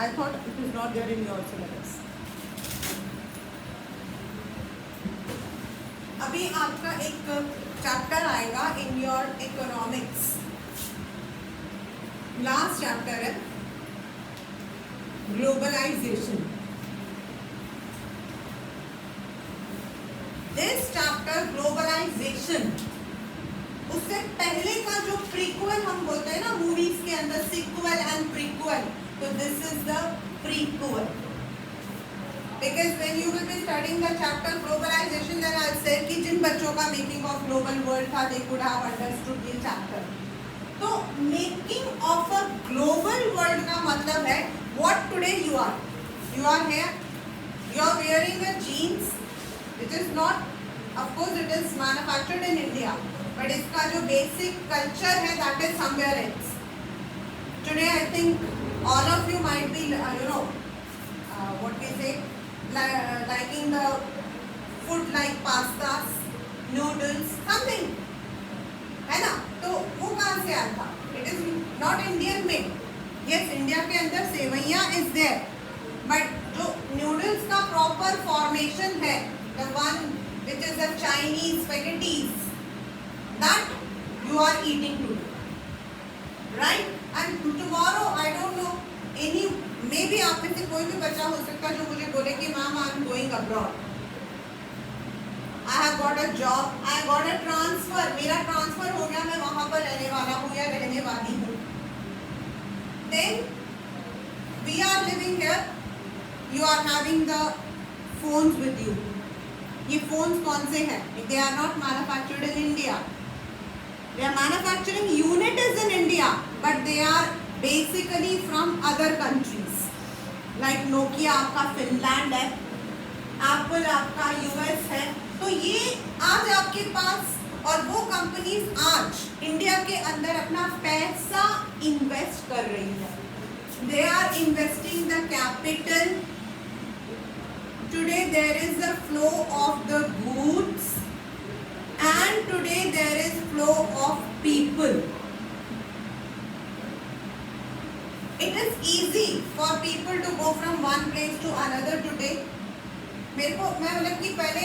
I thought it is not there in your syllabus. अभी आपका एक चैप्टर आएगा in your economics. Last chapter है ग्लोबलाइजेशन. दिस चैप्टर ग्लोबलाइजेशन, उससे पहले का जो प्रीक्वल हम बोलते हैं ना मूवीज के अंदर, सीक्वल एंड प्रीक्वल, तो this is the prequel. Because when you will be studying the chapter globalization, then I'll say कि जिन बच्चों का मेकिंग ऑफ ग्लोबल वर्ल्ड था, they could have understood ये चैप्टर. तो making of a global world का मतलब है what today you are. You are here, you are wearing a jeans which is not, of course it is manufactured in India, but इसका जो basic culture है that is somewhere else. Today I think all of you might be what we say, liking the food like pastas, noodles, something, है ना. तो वो कहाँ से आया था? It is not Indian made. Yes, India के अंदर सेवैयाँ is there, but जो noodles का proper formation है, the one which is the Chinese spaghettis, that you are eating today, right? And tomorrow I don't know, any maybe आप में से कोई भी बच्चा हो सकता है जो मुझे बोले कि ma'am I am going abroad, I have got a job, I got a transfer, मेरा ट्रांसफर हो गया, मैं वहां पर रहने वाला हूँ या रहने वाली हूँ. Then we are living here, you are having the phones with you. ये फोन्स कौन से हैं? They are not manufactured in India. Their manufacturing unit is in India, but they are basically from other countries. Like Nokia आपका Finland है, Apple आपका US है. तो ये आज आपके पास, और वो कंपनीज आज इंडिया के अंदर अपना पैसा इन्वेस्ट कर रही है. They are investing the capital. Today there is a flow of the goods. And today there is flow of people. It is easy for people to go from one place to another today. मेरे को मैं मतलब कि पहले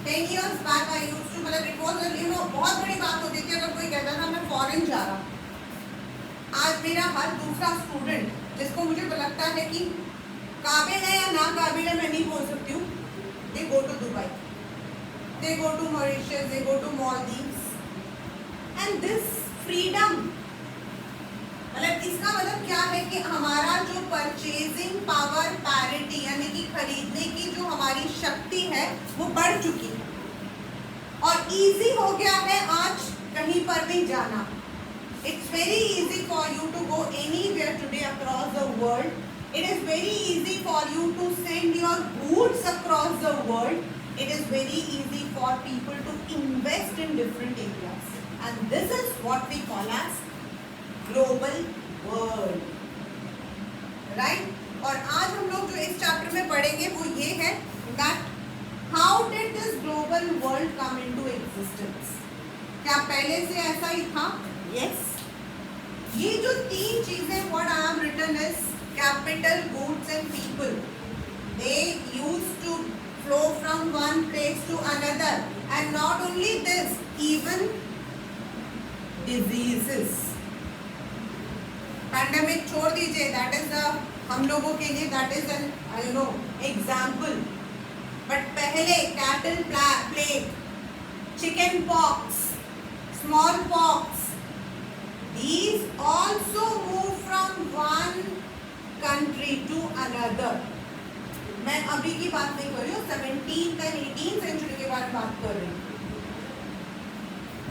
10 years back I used to, मतलब it was बहुत बड़ी बात होती थी अगर कोई कहता था मैं फॉरेन जा रहा. आज मेरा हर दूसरा स्टूडेंट जिसको मुझे लगता है कि काबिल है या ना काबिल है मैं नहीं बोल सकती हूँ, they go to Dubai. They go to Mauritius, they go to Maldives, and this freedom, मतलब इसका मतलब क्या है कि हमारा जो परचेजिंग पावर पैरिटी यानी कि खरीदने की जो हमारी शक्ति है वो बढ़ चुकी है और इजी हो गया है आज कहीं पर भी जाना. It's very easy for you to go anywhere today across the world. It is very easy for you to send your goods across the world. It is very easy for people to invest in different areas, and this is what we call as global world, right? और आज हम लोग जो इस chapter में पढ़ेंगे वो ये है that how did this global world come into existence? क्या पहले से ऐसा ही था? Yes. ये जो तीन चीजें what I have written is capital, goods and people. They used to flow from one place to another, and not only this, even diseases. Pandemic छोड़ दीजिए, that is the हम लोगों के लिए that is an example. But पहले cattle plague, chicken pox, smallpox, these also move from one country to another. मैं अभी की बात नहीं कर रही हूँ, 17th and 18th सेंचुरी के बारे में बात कर रही हूँ.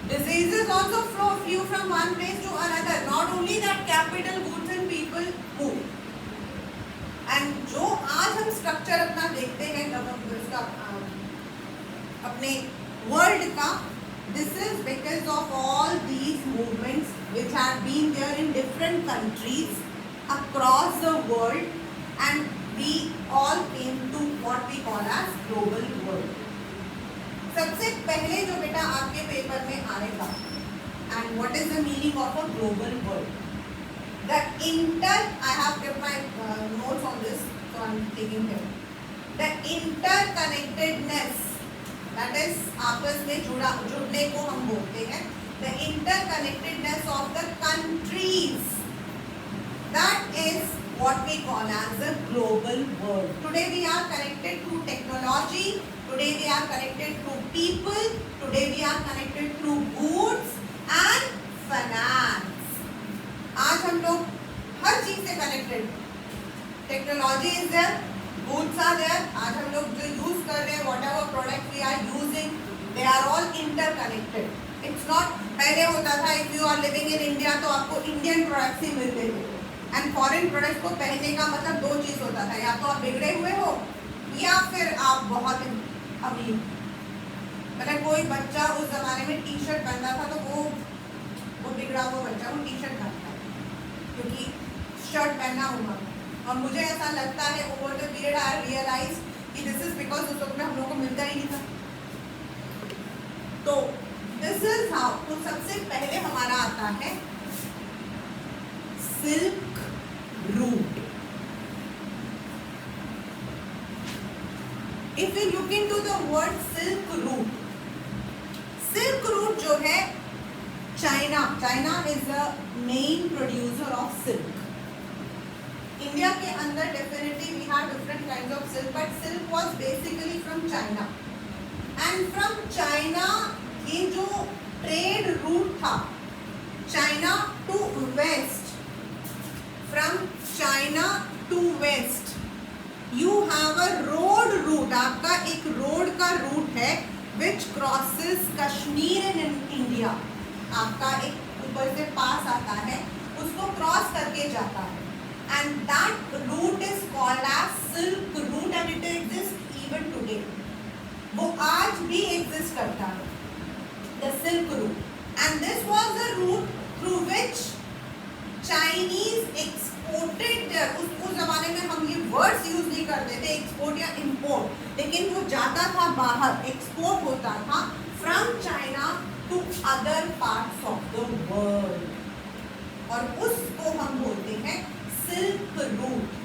Diseases also flew from one place to another. Not only that, capital, goods and people move. And जो आज हम स्ट्रक्चर अपना देखते हैं इसका अपने वर्ल्ड का, this is because of all these movements which have been there in different countries across the world, and we all came to what we call as global world. सबसे पहले जो बेटा आपके पेपर में आएगा, and what is the meaning of a global world? The I have kept my I'm taking here. The interconnectedness, that is आपस में जुड़ने को हम बोलते हैं. The interconnectedness of the countries, that is what we call as the global world. Today we are connected through technology. Today we are connected through people. Today we are connected through goods and finance. आज हम लोग हर चीज से connected. Technology is there, goods are there. आज हम लोग जो use कर रहे हैं, whatever product we are using, they are all interconnected. It's not पहले होता था if you are living in India तो आपको Indian products ही मिलते थे. And foreign products को पहनने का मतलब दो चीज होता था, या तो आप बिगड़े हुए हो या फिर आप बहुत अमीर. मतलब कोई बच्चा उस जमाने में टी शर्ट पहनता था तो वो बिगड़ा हुआ बच्चा वो टी शर्ट पहनता था क्योंकि शर्ट पहनना होगा. और मुझे ऐसा लगता है over the period I realise कि दिस इज बिकॉज उस वक्त में हम लोगों को मिलता ही नहीं था. तो दिस इज हाउ. तो सबसे पहले हमारा आता है silk route. If you look into the word silk route, silk route जो है China is the main producer of silk. India के अंदर definitely we have different kinds of silk, but silk was basically from China. And from China ये जो trade route था China to west, from China to west you have a road route. आपका एक road का route है which crosses Kashmir in India. आपका एक ऊपर से पास आता है, उसको क्रॉस करके जाता है. And that route is called as Silk Route and it exists even today. वो आज भी exist करता है, the Silk Route. And this was the route through which Chinese exported their, उस जमाने में हम ये words use नहीं करते थे export या import, लेकिन वो जाता था बाहर, export होता था from China to other parts of the world. और उसको हम बोलते हैं Silk Route.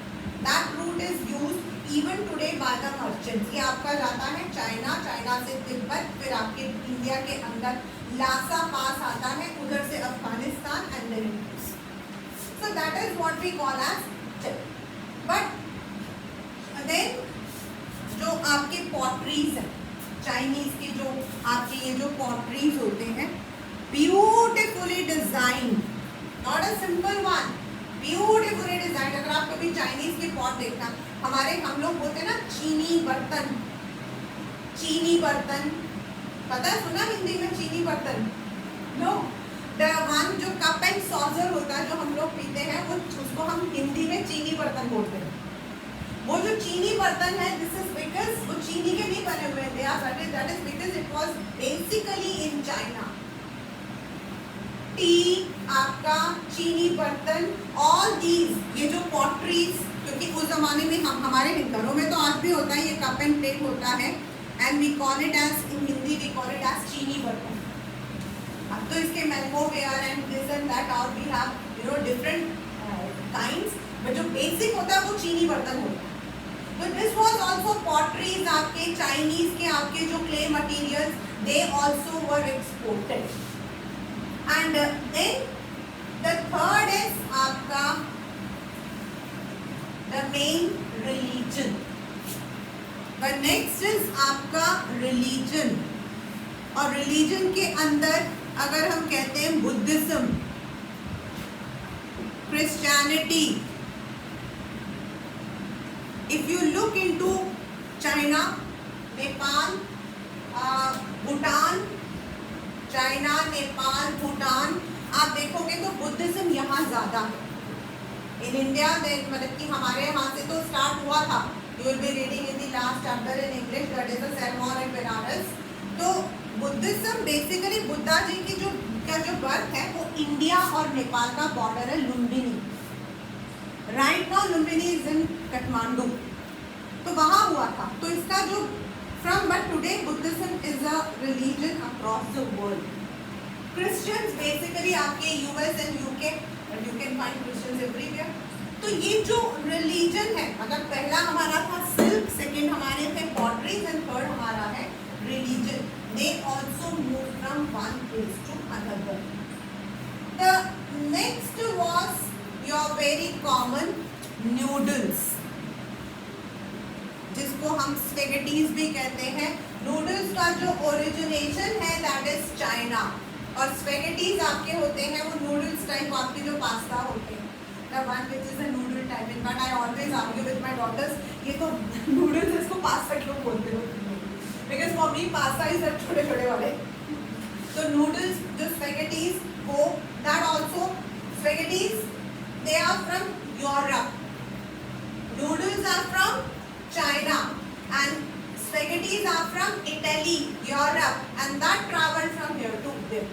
That route is used even today by the merchants. ये आपका जाता है चाइना से तिब्बत, फिर आपके इंडिया के अंदर लासा पास आता है, उधर से Afghanistan and then Greece. So that is what we call as tip. But then जो आपके potteries हैं, चाइनीज के जो आपके ये जो potteries होते हैं, beautifully designed, not a simple one. Beautifully design. अगर आप कभी चाइनीज के पॉट देखना, हम लोग बोलते हैं ना चीनी बर्तन, पता है, सुना हिंदी में चीनी बर्तन? नो, द वन जो कप एंड सॉसर होता है जो हम लोग पीते हैं, वो उसको हम हिंदी में चीनी बर्तन बोलते हैं. वो जो चीनी बर्तन है, दिस इज बिकॉज वो चीनी के नहीं बने हुए थे, that is because it was basically in China. T, आपका चीनी बर्तन, ऑल दीज, ये जो पॉटरीज, क्योंकि उस जमाने में हमारे घरों में तो आज भी होता है, ये कप एंड प्लेट होता है, and we call it as, in Hindi we call it as चीनी बर्तन. अब तो इसके मैल्कोवेयर एंड दिस एंड दैट और we have different kinds, but जो बेसिक होता है वो चीनी बर्तन होता है. तो दिस वाज आल्सो पॉटरीज. आपके चाइनीज के आपके जो clay materials, they also were exported. And then the third is आपका the main religion. The next is आपका religion. और religion के अंदर अगर हम कहते हैं Buddhism, Christianity. If you look into China, Nepal, Bhutan, China, Nepal, Bhutan, आप देखोगे तो बुद्धिज्म यहाँ ज़्यादा है. इन इंडिया मतलब कि हमारे यहाँ से तो स्टार्ट हुआ था. You will be reading in the last chapter in English, that is the sermon in Banaras. तो बुद्धिज्म बेसिकली बुद्धा जी की जो बर्थ है वो इंडिया और नेपाल का बॉर्डर है, Lumbini. Right now Lumbini is in Kathmandu, तो वहाँ हुआ था. तो इसका जो but today Buddhism is a religion across the world. Christians basically आपके US and UK, and you can find Christians everywhere. तो ये जो रिलीजन है, मतलब पहला हमारा था सिल्क, सेकंड हमारे थे पॉटरीज एंड थर्ड हमारा है religion. They also move from one place to another. The next was your very common noodles, जिसको हम स्पेगेटीज भी कहते हैं. नूडल्स का जो ओरिजिनेशन है दैट इज चाइना, और स्पेगेटीज आपके होते हैं वो नूडल्स टाइप, आपके जो पास्ता होते हैं, the one which is a noodle type. In but I always argue with my daughters, ये तो नूडल्स, इसको पास्ता क्यों बोलते हो, because for me pasta is the छोटे छोटे वाले. तो नूडल्स जो स्पेगेटीज वो, that also spaghettis they are from Europe, noodles are from China, and spaghettis are from Italy, Europe, and that traveled from here to there.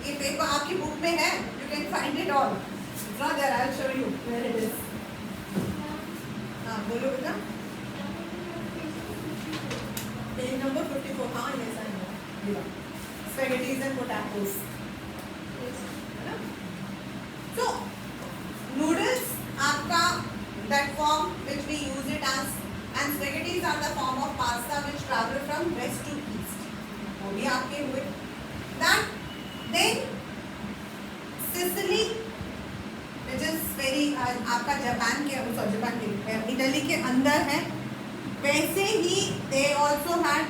ये paper आपकी book में है, you can find it all. It's not there, I'll show you where it is. हाँ बोलो बेटा. Page number 54. हाँ yes I know. Spaghettis and potatoes. है ना? So noodles आपका that form which we use it as, and spaghettis are the form of pasta which travel from west to east. वो भी आपके हुए. That then Sicily, which is very आपका Japan के, Japan के इटली के अंदर है. वैसे ही they also had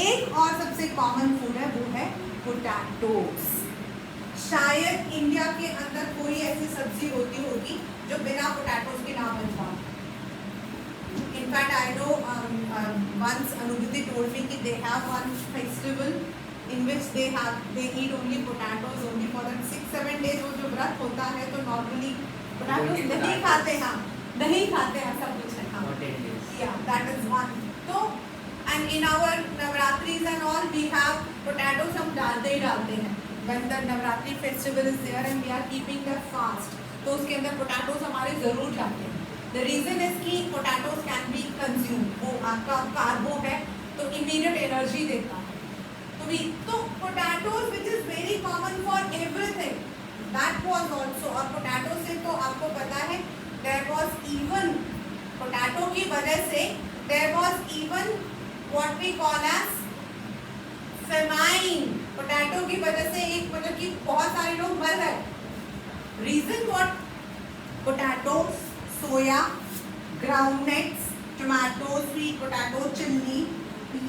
एक और सबसे कॉमन फूड है, वो है पोटैटोस. शायद इंडिया के अंदर कोई ऐसी सब्जी होती होगी जो बिना पोटैटोस के ना बन पाए. In fact, I know once Anubhuti told me that they have one festival in which they eat only potatoes only for that 6-7 days. वो जो व्रत होता है तो normally potatoes नहीं खाते हैं, नहीं खाते हैं, सब कुछ है. Yeah, that is one. So, and in our Navratris and all we have potatoes, हम डालते ही डालते हैं. When the Navratri festival is there and we are keeping the fast, तो उसके अंदर potatoes हमारे जरूर जाते हैं. The reason is कि potatoes can be consumed. वो आपका कार्बो है तो immediate energy देता है. तो potatoes which is very common for everything, that was also. और potatoes से तो आपको पता है there was even potato की वजह से there was even what we call as famine. potato की वजह से एक मतलब कि बहुत सारे लोग मर गए. Reason what? Potatoes, soya, groundnuts, tomato, sweet potato, chilli,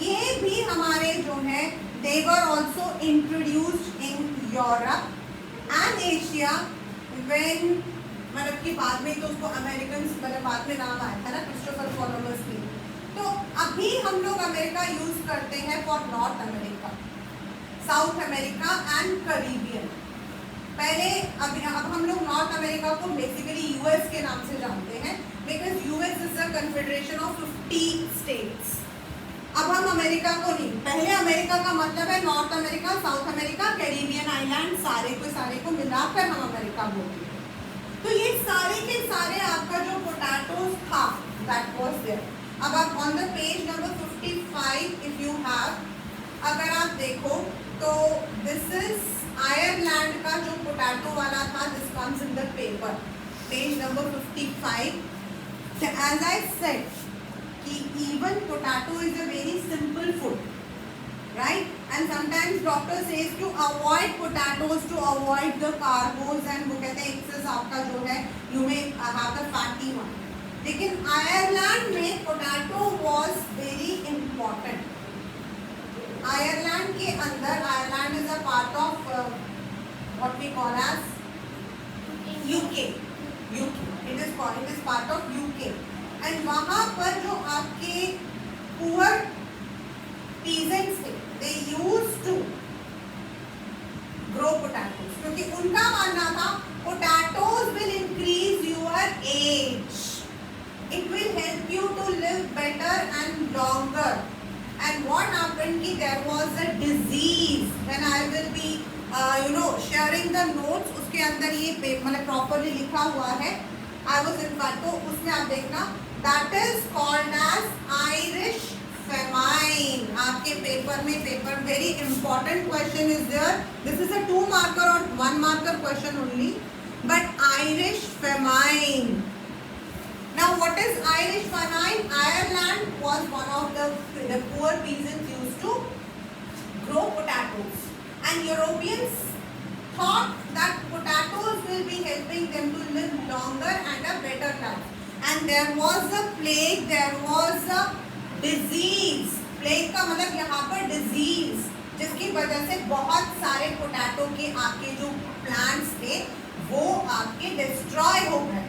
ये भी हमारे जो है they were also introduced in Europe and Asia when, मतलब कि बाद में तो उसको अमेरिकन, मतलब बाद में नाम आया था ना क्रिस्टोफर कोलंबस की. तो अभी हम लोग अमेरिका यूज करते हैं for north America, south America and Caribbean. पहले अब हम लोग नॉर्थ अमेरिका को बेसिकली यूएस के नाम से जानते हैं, because US is a confederation of 50 states. अब हम अमेरिका को नहीं, पहले अमेरिका का मतलब है north America, south America, Caribbean island, सारे को मिलाकर हम अमेरिका बोलते हैं. तो ये सारे के सारे आपका जो पोटैटोज था दैट वाज देयर. अब आप on the page number 55 if you have, अगर आप देखो तो दिस इज आयरलैंड का जो पोटैटो वाला था, this comes in the paper, page number 55. As I said कि even potato is a very simple food, right? And sometimes doctor says to avoid potatoes to avoid the carbs, and वो कहते हैं excess आपका जो है you may have the fatty one. लेकिन Ireland में potato was very important. Ireland के अंदर, Ireland is a part of what we call as UK. It is part of UK. And वहाँ पर जो आपके poor peasants थे, they used to grow potatoes, क्योंकि उनका मानना था potatoes will increase your age. It will help you to live better and longer. And what happened कि there was a disease. When I will be sharing the notes, उसके अंदर ये मतलब properly लिखा हुआ है. I was in fact, तो उसमें आप देखना, that is called as Irish famine. आपके पेपर में, paper very important question is there. This is a 2 marker or 1 marker question only. but Irish famine. Now what is Irish famine? Ireland was one of the poor peasants used to grow potatoes, and Europeans thought that potatoes will be helping them to live longer and a better life. And there was a plague, there was a disease. Plague का मतलब यहाँ पर disease, जिसकी वजह से बहुत सारे potato के आपके जो प्लांट्स थे वो आपके डिस्ट्रॉय हो गए,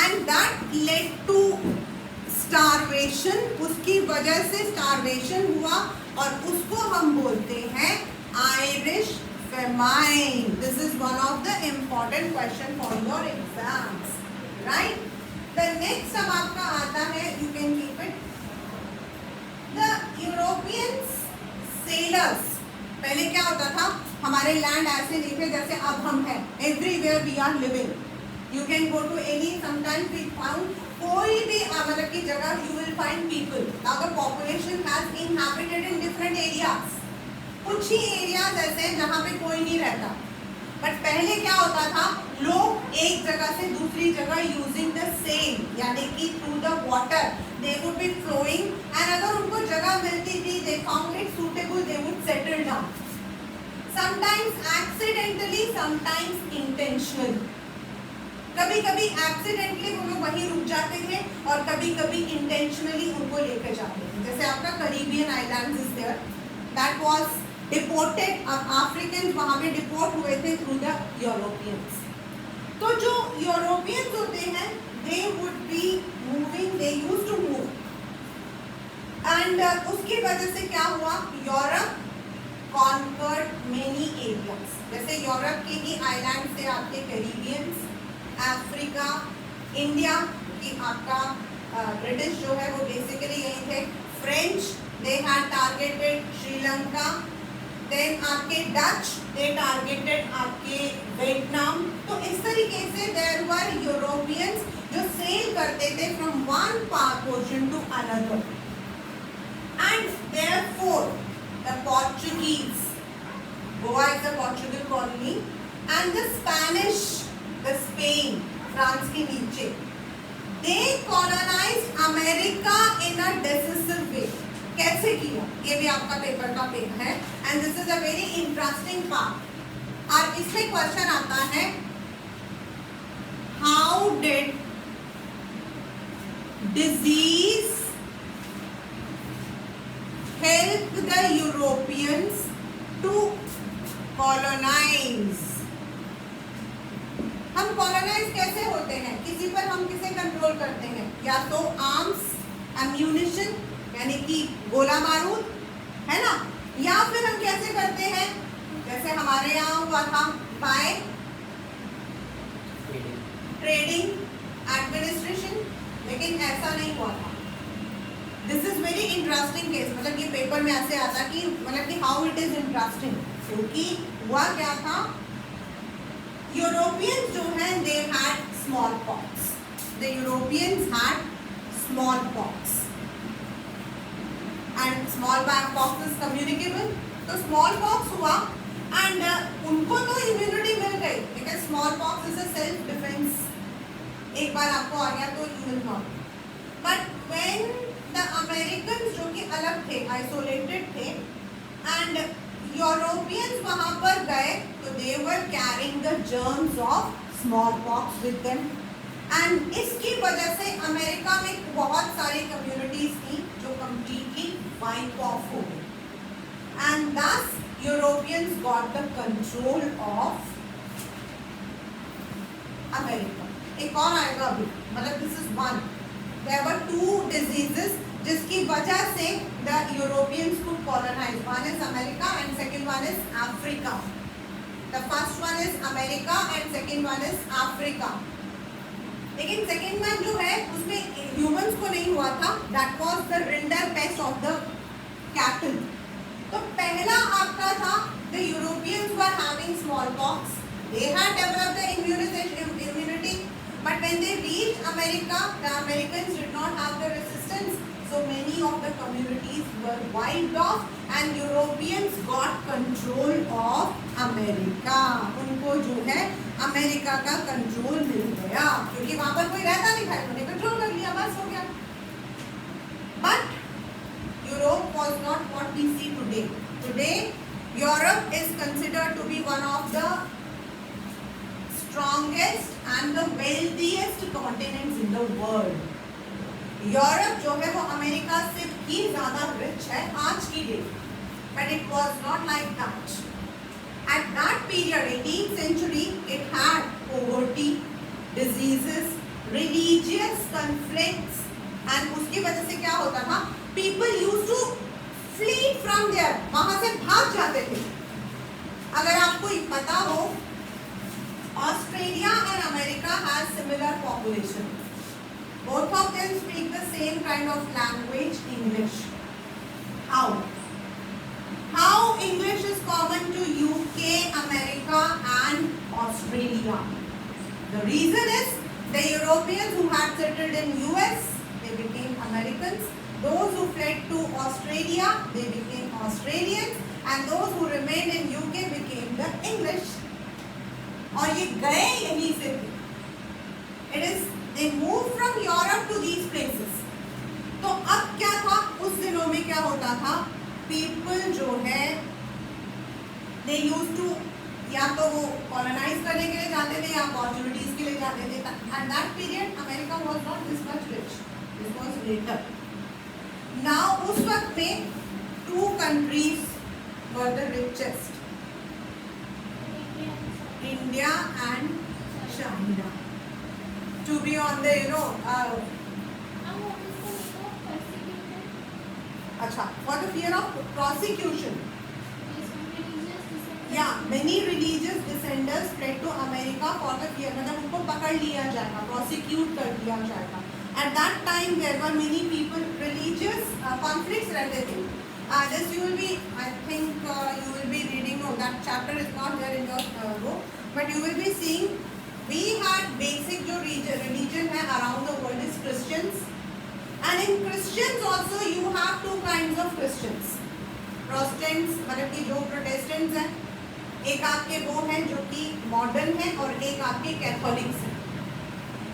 and that led to starvation. उसकी वजह से स्टारवेशन हुआ और उसको हम बोलते हैं Irish famine. This is one of the important question for your exams, right. The next अब आपका आता है, you can keep it. The Europeans sellers. पहले क्या होता था, हमारे लैंड ऐसे नहीं थे जैसे अब हम हैं. Everywhere we are living. You can go to any, sometimes we found कोई भी मतलब की जगह यू विल फाइंड पीपल. अगर population has inhabited in different areas. कुछ ही एरियाज ऐसे हैं जहाँ पे कोई नहीं रहता. बट पहले क्या होता था, लोग एक जगह से दूसरी जगह यूजिंग द सेम, यानी कि through the water they would be flowing, and अगर उनको जगह मिलती थी, they found it suitable, they would settle down. Sometimes accidentally, sometimes intentionally. कभी कभी एक्सीडेंटली वो लोग वहीं रुक जाते थे और कभी कभी इंटेंशनली उनको लेकर जाते थे. जैसे आपका Caribbean islands is there, that was deported. African वहाँ पे डिपोर्ट हुए थे थ्रू द यूरोपियंस. तो जो यूरोपियंस होते हैं, they would be moving, they used to move, and उसकी वजह से क्या हुआ, यूरोप कॉन्कर्ड मेनी एरियाज. जैसे यूरोप के ही आइलैंड थे आपके कैरिबियंस, अफ्रीका, इंडिया की आपका ब्रिटिश जो है वो बेसिकली यही थे. French, they had targeted Sri Lanka. Then आपके डच, दे टारगेटेड आपके वियतनाम. तो इस तरीके से देयर वर यूरोपियंस जो सेल करते थे from one portion to another, and therefore the Portuguese, Goa is the Portugal colony, and the Spanish, the Spain, France के नीचे, they colonised America in a decisive way. कैसे किया, ये भी आपका पेपर का पेज है, and this is a very interesting part. और इसमें क्वेश्चन आता है, how did disease help the Europeans to colonise. हम कॉलोनाइज कैसे होते हैं, किसी पर हम किसे कंट्रोल करते हैं, या तो आर्म्स, एम्यूनिशन यानी कि गोला बारूद, है ना, या फिर हम कैसे करते हैं, जैसे हमारे यहाँ हुआ था, बाय ट्रेडिंग, एडमिनिस्ट्रेशन. लेकिन ऐसा नहीं हुआ था. This is very interesting case. मतलब ये पेपर में ऐसे आता कि मतलब कि हाउ इट इज इंटरेस्टिंग, क्योंकि हुआ क्या था, यूरोपियंस जो हैं they had small pox. The Europeans had small pox, and small pox is communicable. तो स्मॉल पॉक्स हुआ एंड उनको तो इम्यूनिटी मिल गई, because small pox is a self defence. एक बार आपको आ गया तो you will not. But when the American जो कि अलग थे, आइसोलेटेड थे, एंड यूरोपियंस वहां पर गए, तो they were carrying the germs of smallpox with them, and इसकी वजह से अमेरिका में बहुत सारी कम्युनिटीज थी जो कम्प्लीटली वाइप ऑफ हो गई, and thus Europeans got the control of America. एक और आएगा अभी, मतलब this is one. There were two diseases जिसकी वजह से the Europeans could colonize. One is America and second one is Africa. The first one is America and second one is Africa. लेकिन second one जो है उसमें humans को नहीं हुआ था. That was the rinder paste of the cattle. तो पहला आपका था the Europeans were having small pox. They had developed the immunity, but when they reached America, the Americans did not have the resistance, so many of the communities were wiped off and Europeans got control of America. उनको जो है America का control मिल गया, क्योंकि वहां पर कोई रहता नहीं था, उन्होंने कंट्रोल कर लिया, बस हो गया. But Europe was not what we see today. Today Europe is considered to be one of the strongest and the wealthiest continents in the world. Europe जो है वो अमेरिका से भी ज्यादा रिच है आज की date, but it was not like that. At that period, 18th century, it had poverty, diseases, religious conflicts, and उसकी वजह से क्या होता था? People used to flee from there. वहाँ से भाग जाते थे. अगर आपको पता हो, Australia and America has similar population. Both of them speak the same kind of language, English. How? How English is common to UK, America and Australia? The reason is the Europeans who had settled in US, they became Americans. Those who fled to Australia, they became Australians, and those who remained in UK became the English. और ये गए यहीं से थे. It is they moved from Europe to these places. तो अब क्या था? उस दिनों में क्या होता था? People जो है they used to या तो वो कॉलोनाइज करने के लिए जाते थे या अपॉर्चुनिटीज के लिए जाते थे. At that period America was not this much rich. This was later. Now उस वक्त में two countries were the richest, India and China. To be on the अच्छा, for the fear of prosecution. Yeah, many religious descendants fled to America for the fear, मतलब उनको पकड़ लिया जाएगा, prosecute कर दिया जाएगा. At that time there were many people, religious conflicts रहते थे. This you will be, I think you will be reading. No, that chapter is not there in your book, but you will be seeing. We had basic जो religion है around the world is Christians. And in Christians also you have two kinds of Christians. Protestants मतलब कि जो Protestants हैं, एक आपके वो हैं जो कि मॉडर्न हैं और एक आपके कैथोलिक्स हैं.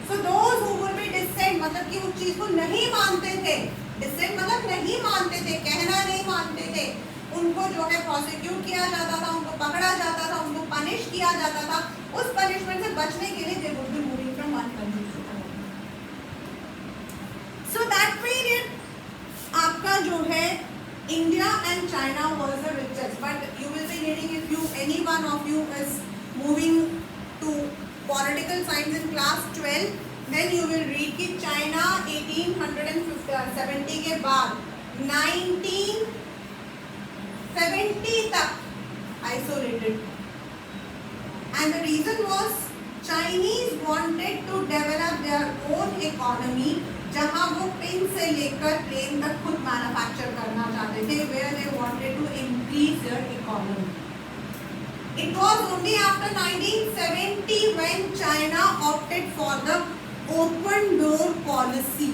So those who will be dissent मतलब कि उस चीज को नहीं मानते थे, dissent मतलब नहीं मानते थे, कहना नहीं मानते थे, उनको जो है प्रोसिक्यूट किया जाता था, उनको पकड़ा जाता था, उनको पनिश किया जाता था. उस पनिशमेंट से बचने के लिए they would be moving from one country to another. So that period आपका जो है India and China was the richest, but you will be reading, if you any one of you is moving to political science in class 12, then you will read कि China 1870 के बाद 1970 तक isolated, and the reason was Chinese wanted to develop their own economy, जहाँ वो pin से लेकर plane तक खुद मैन्युफैक्चर करना चाहते थे, where they wanted to increase their economy. It was only after 1970 when China opted for the open door policy,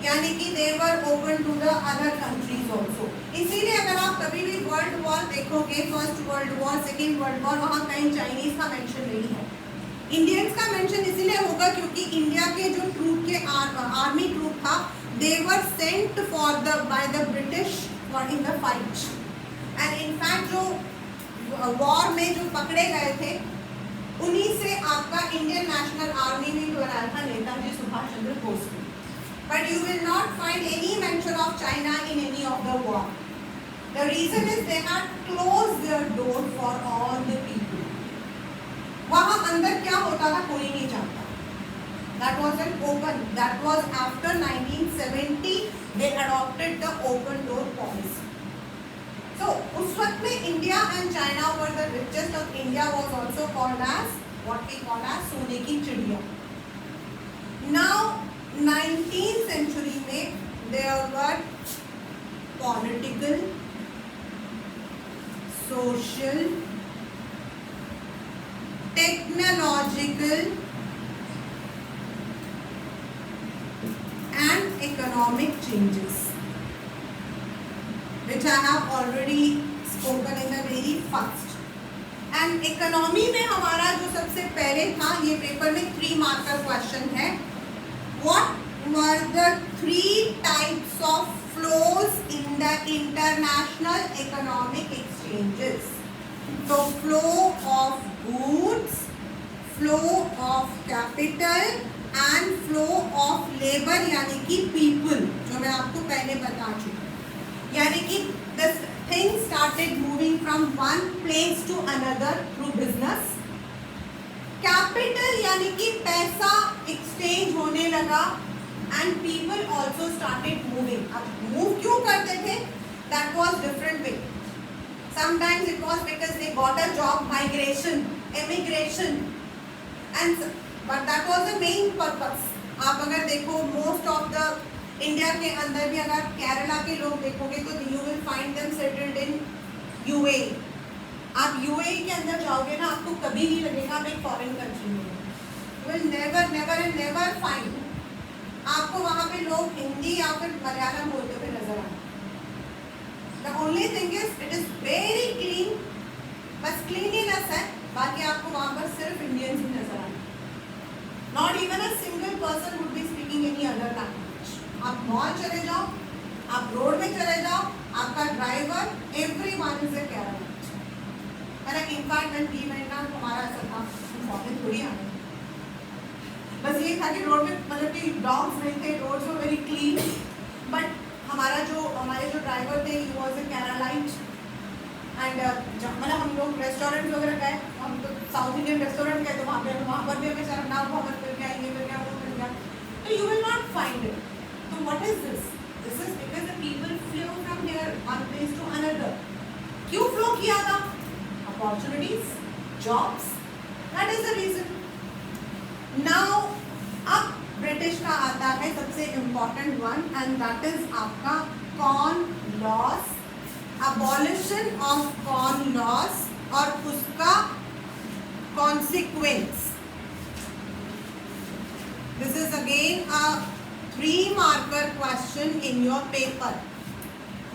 यानी कि they were open to the other countries also. इसीलिए अगर आप कभी भी वर्ल्ड वॉर देखोगे, first world war, second world war, वहाँ कहीं चाइनीज का मेंशन नहीं है. इंडियंस का मेंशन इसीलिए होगा क्योंकि इंडिया के जो ट्रूप के आर्मी ट्रूप था, they were sent for the by the British for in the fight, and in fact जो वॉर में जो पकड़े गए थे, उन्हीं से आपका इंडियन नेशनल आर्मी भी बनाया था नेताजी सुभाष चंद्र बोस ने. But you will not find any mention of China in any of the war. The reason is they had closed their door for all the people. वहाँ अंदर क्या होता था कोई नहीं जानता. That was an open. That was after 1970 they adopted the open door policy. So उस वक्त में India and China were the richest, and India was also called as what we call as सोने की चिड़िया. Now 19th century में there were political, social, technological and economic changes, which I have already spoken in the very first. And economy में हमारा जो सबसे पहले था, ये पेपर में 3 मार्कर क्वेश्चन है, what were the 3 types of flows in the international economic exchanges? तो flow of goods, flow of capital and flow of labour यानी कि पीपल, जो मैं आपको पहले बता चुकी, यानी कि the thing started moving from one place to another through business. Capital यानी कि पैसा एक्सचेंज होने लगा and people also started moving. अब मूव क्यों करते थे? That was different way. Sometimes it was because they got a job, migration, immigration, and but that was the main purpose. आप अगर देखो मोस्ट ऑफ द इंडिया के अंदर भी अगर केरला के लोग देखोगे तो you will find them settled in UAE. आप यूएई के अंदर जाओगे ना, आपको कभी नहीं लगेगा आप एक फॉरेन कंट्री में हो। You will never never and never find आपको वहाँ पे लोग हिंदी या फिर मलयालम बोलते हुए नजर आए। The only thing is it is very clean, बस क्लीनिनेस है, बाकी आपको वहाँ पर सिर्फ इंडियंस ही नजर आए। Not even a single person would be speaking any other language. आप मॉल चले जाओ, आप रोड में चले जाओ, आपका driver, everyone is a Kerala. In fact when we went out, हमारा ऐसा था, फॉरेन थोड़ी आए, बस ये था कि रोड में मतलब कि डॉग्स नहीं थे, roads were very clean, but हमारे जो ड्राइवर थे, he was a Keralite. And मतलब हम लोग रेस्टोरेंट वगैरह गए, हम तो साउथ इंडियन रेस्टोरेंट गए, तो वहाँ पर भी हमें शर्म ना हो, हमें मिल गया, ये मिल गया, वो मिल गया, तो you will not find it. So what is this? This is because the people flew from here one place to another. क्यों फ्लो किया था? Opportunities, jobs. That is the reason. Now अब ब्रिटिश का आता है सबसे important one, and that is आपका Corn Laws, abolition of Corn Laws और उसका consequence. This is again a 3 marker question in your paper.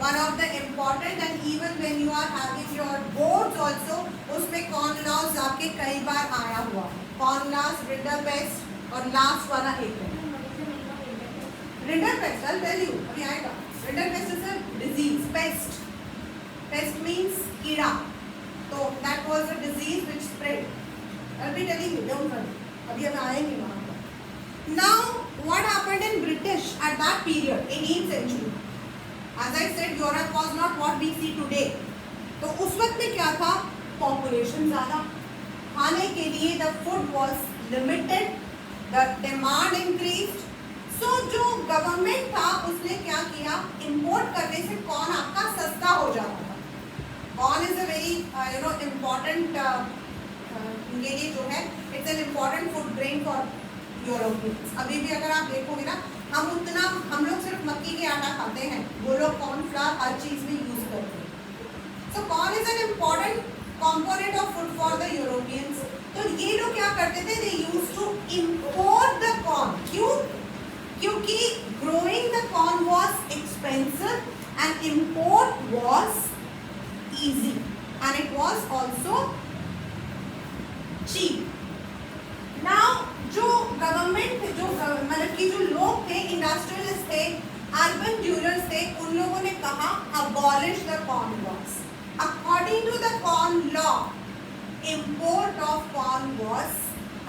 One of the important, and even when you are having your boards also, उसमें Corn Laws आपके कई बार आया हुआ। Corn Laws, Rinderpest और last वाला एक है Rinderpest. I'll tell you, अभी आएगा। Rinderpest is a disease, pest. Pest means कीड़ा, तो that was a disease which spread. I'll be telling you, don't worry. अभी हम आएंगे वहाँ पर। Now what happened in British at that period, 18th century? As I said, Europe was not what we see today. तो उस वक्त में क्या था? Population ज़्यादा, खाने के लिए the food was limited, the demand increased. So जो government था उसने क्या किया? Import करने से कॉर्न आपका सस्ता हो जाता था। Corn is a very important इनके लिए जो है, it's an important food grain for Europeans. अभी भी अगर आप देखोगे ना, हम लोग सिर्फ मक्की के आटा खाते हैं, वो लोग कॉर्नफ्लावर हर चीज में यूज करते हैं। So corn is an important component of food for the Europeans. तो ये लोग क्या करते थे? They used to import the corn. क्यों? क्योंकि growing the corn was expensive and import was easy and it was also cheap. Now जो government, जो मतलब कि जो लोग थे, इंडस्ट्रियलिस्ट थे, अर्बन ड्यूलर्स थे, उन लोगों ने कहा abolish the corn laws. According to the corn law, import of corn was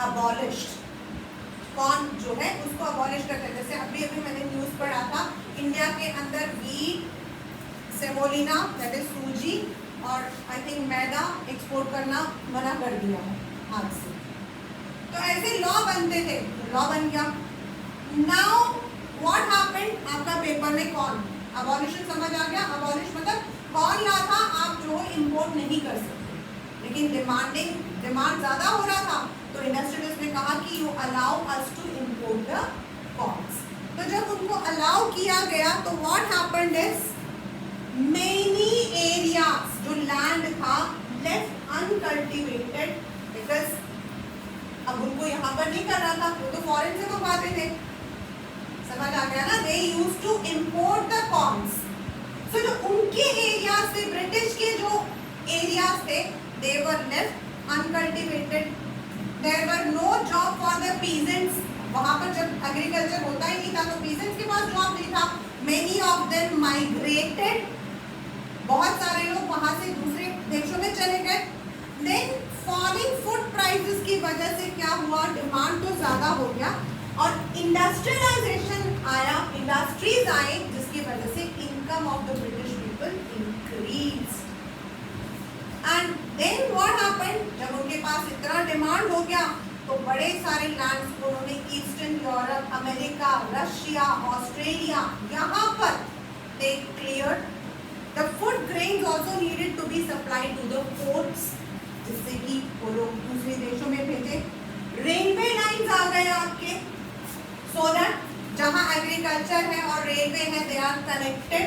abolished. Corn जो है उसको अबॉलिश कर देते। जैसे अभी मैंने न्यूज़ पढ़ा था, इंडिया के अंदर वीट, सेमोलिना दैट इज सूजी और आई थिंक मैदा एक्सपोर्ट करना मना कर दिया है आज से। तो ऐसे लॉ बनते थे, लॉ बन गया। Now what happened? आपका पेपर में कॉर्न अबॉलिशन समझ आ गया। अबॉलिश मतलब कॉर्न लॉ था, आप जो इंपोर्ट नहीं कर सकते, लेकिन डिमांड ज़्यादा हो रहा था, तो इंडस्ट्रियलिस्ट ने कहा कि you allow us to import the corns. तो जब उनको अलाउ किया गया तो what happened is many areas, जो लैंड था, लेफ्ट अनकल्टिवेटेड, बिकॉज अब उनको यहाँ पर नहीं कर रहा था, वो तो फॉरेन से मंगवाते थे। समझ आ गया ना? They use to import the corns. So जो उनके एरियाज थे, ब्रिटिश के जो एरियाज थे, they were left uncultivated. There were no job for the peasants. वहाँ पर जब एग्रीकल्चर होता ही नहीं था तो peasants के पास जॉब नहीं था. Many of them migrated. बहुत सारे लोग वहाँ से दूसरे देशों में चले गए. Then falling food prices की वजह से क्या हुआ, डिमांड तो ज़्यादा हो गया और इंडस्ट्रियलाइजेशन आया, इंडस्ट्रीज आए जिसकी वजह से income of the British people increase. And then what happened, जब उनके पास इतना डिमांड हो गया तो बड़े सारे लैंड्स उन्होंने Eastern Europe, America, Russia, Australia, यहाँ पर they cleared. The food grains also needed to be supplied to the ports, जिससे कि वो लोग दूसरे देशों में भेजे. रेलवे लाइंस आ गए आपके, सो दैट जहाँ एग्रीकल्चर है और रेलवे है दे आर कनेक्टेड.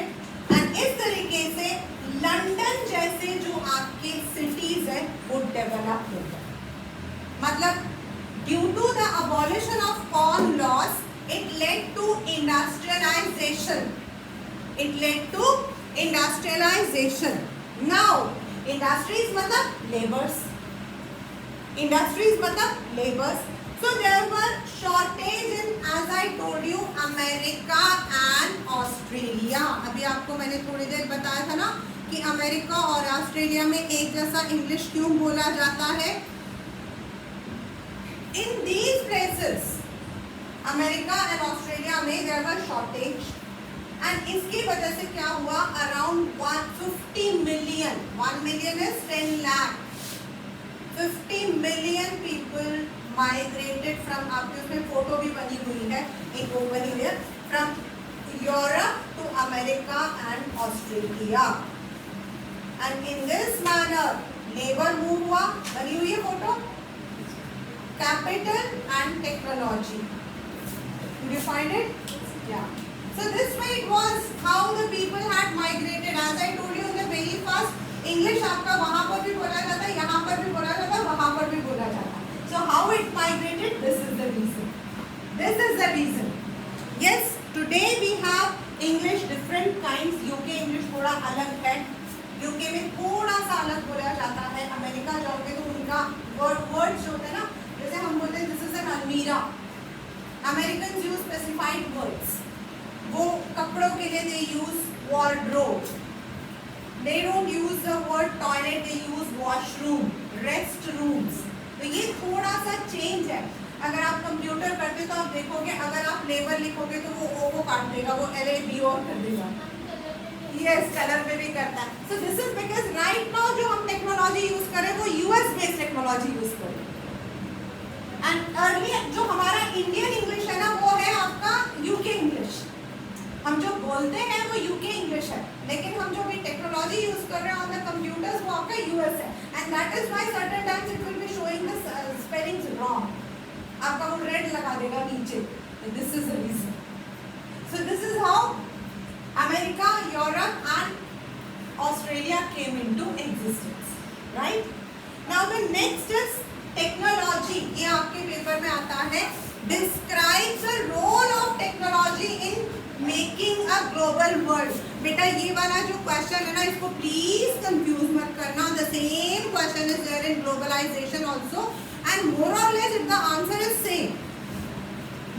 एंड इस तरीके से लंदन जैसे जो आपके सिटीज है वो डेवलप हो गए. मतलब due to the abolition of corn laws it led to industrialisation. It led to industrialisation. Now industries मतलब लेबर्स, इंडस्ट्रीज मतलब labours. So there were shortage in, as I told you, America and Australia. अभी आपको मैंने थोड़ी देर बताया था ना कि अमेरिका और ऑस्ट्रेलिया में एक जैसा इंग्लिश क्यों बोला जाता है. In these places, America and Australia में there was shortage. And इसकी वजह से क्या हुआ, around 150 million, 1 million is 10 lakh, 50 million people migrated from, आपके उसमें फोटो भी बनी हुई है, एक वो बनी हुई है, from Europe to America and Australia. And in this manner, labor move हुआ, बनी हुई है photo, capital and technology. Did you find it? Yeah. So this way it was how the people had migrated. As I told you in the very first, English आपका वहाँ पर भी बोला जाता है, यहाँ पर भी बोला जाता है, वहाँ पर भी बोला जाता है. So how it migrated? This is the reason. This is the reason. Yes, today we have English different kinds. UK English थोड़ा अलग है. UK में थोड़ा सा अलग बोला जाता है. अमेरिका जाओगे तो उनका words जो होते हैं ना, जैसे हम बोलते हैं this is an almirah. Americans use specified words. वो कपड़ों के लिए they use wardrobe. They don't use the word toilet, they use washroom, restrooms. तो ये थोड़ा सा चेंज है. अगर आप कंप्यूटर करते तो आप देखोगे, अगर आप लेबर लिखोगे तो वो ओ को काट देगा, वो LABO कर देगा. Yes, कलर में भी करता है. So this is because right now जो हम टेक्नोलॉजी यूज कर रहे हैं वो US बेस्ड टेक्नोलॉजी यूज कर रहे हैं. एंड अर्लियर जो हमारा इंडियन इंग्लिश है ना वो है आपका UK इंग्लिश. हम जो बोलते हैं वो UK इंग्लिश है, लेकिन हम जो भी टेक्नोलॉजी यूज कर रहे हैं ऑन द कंप्यूटर्स वो आपका US है. And that is why certain times it will be showing the spellings wrong. आपका वो रेड लगा देगा नीचे. This is the reason. So this is how America, Europe and Australia came into existence. Right now the next is technology. ये आपके paper में आता है. Describe the role of technology in making a global world. बेटा ये वाला जो question है ना इसको प्लीज कंफ्यूज मत करना. The same question is there in globalisation also and more और less it the answer is same.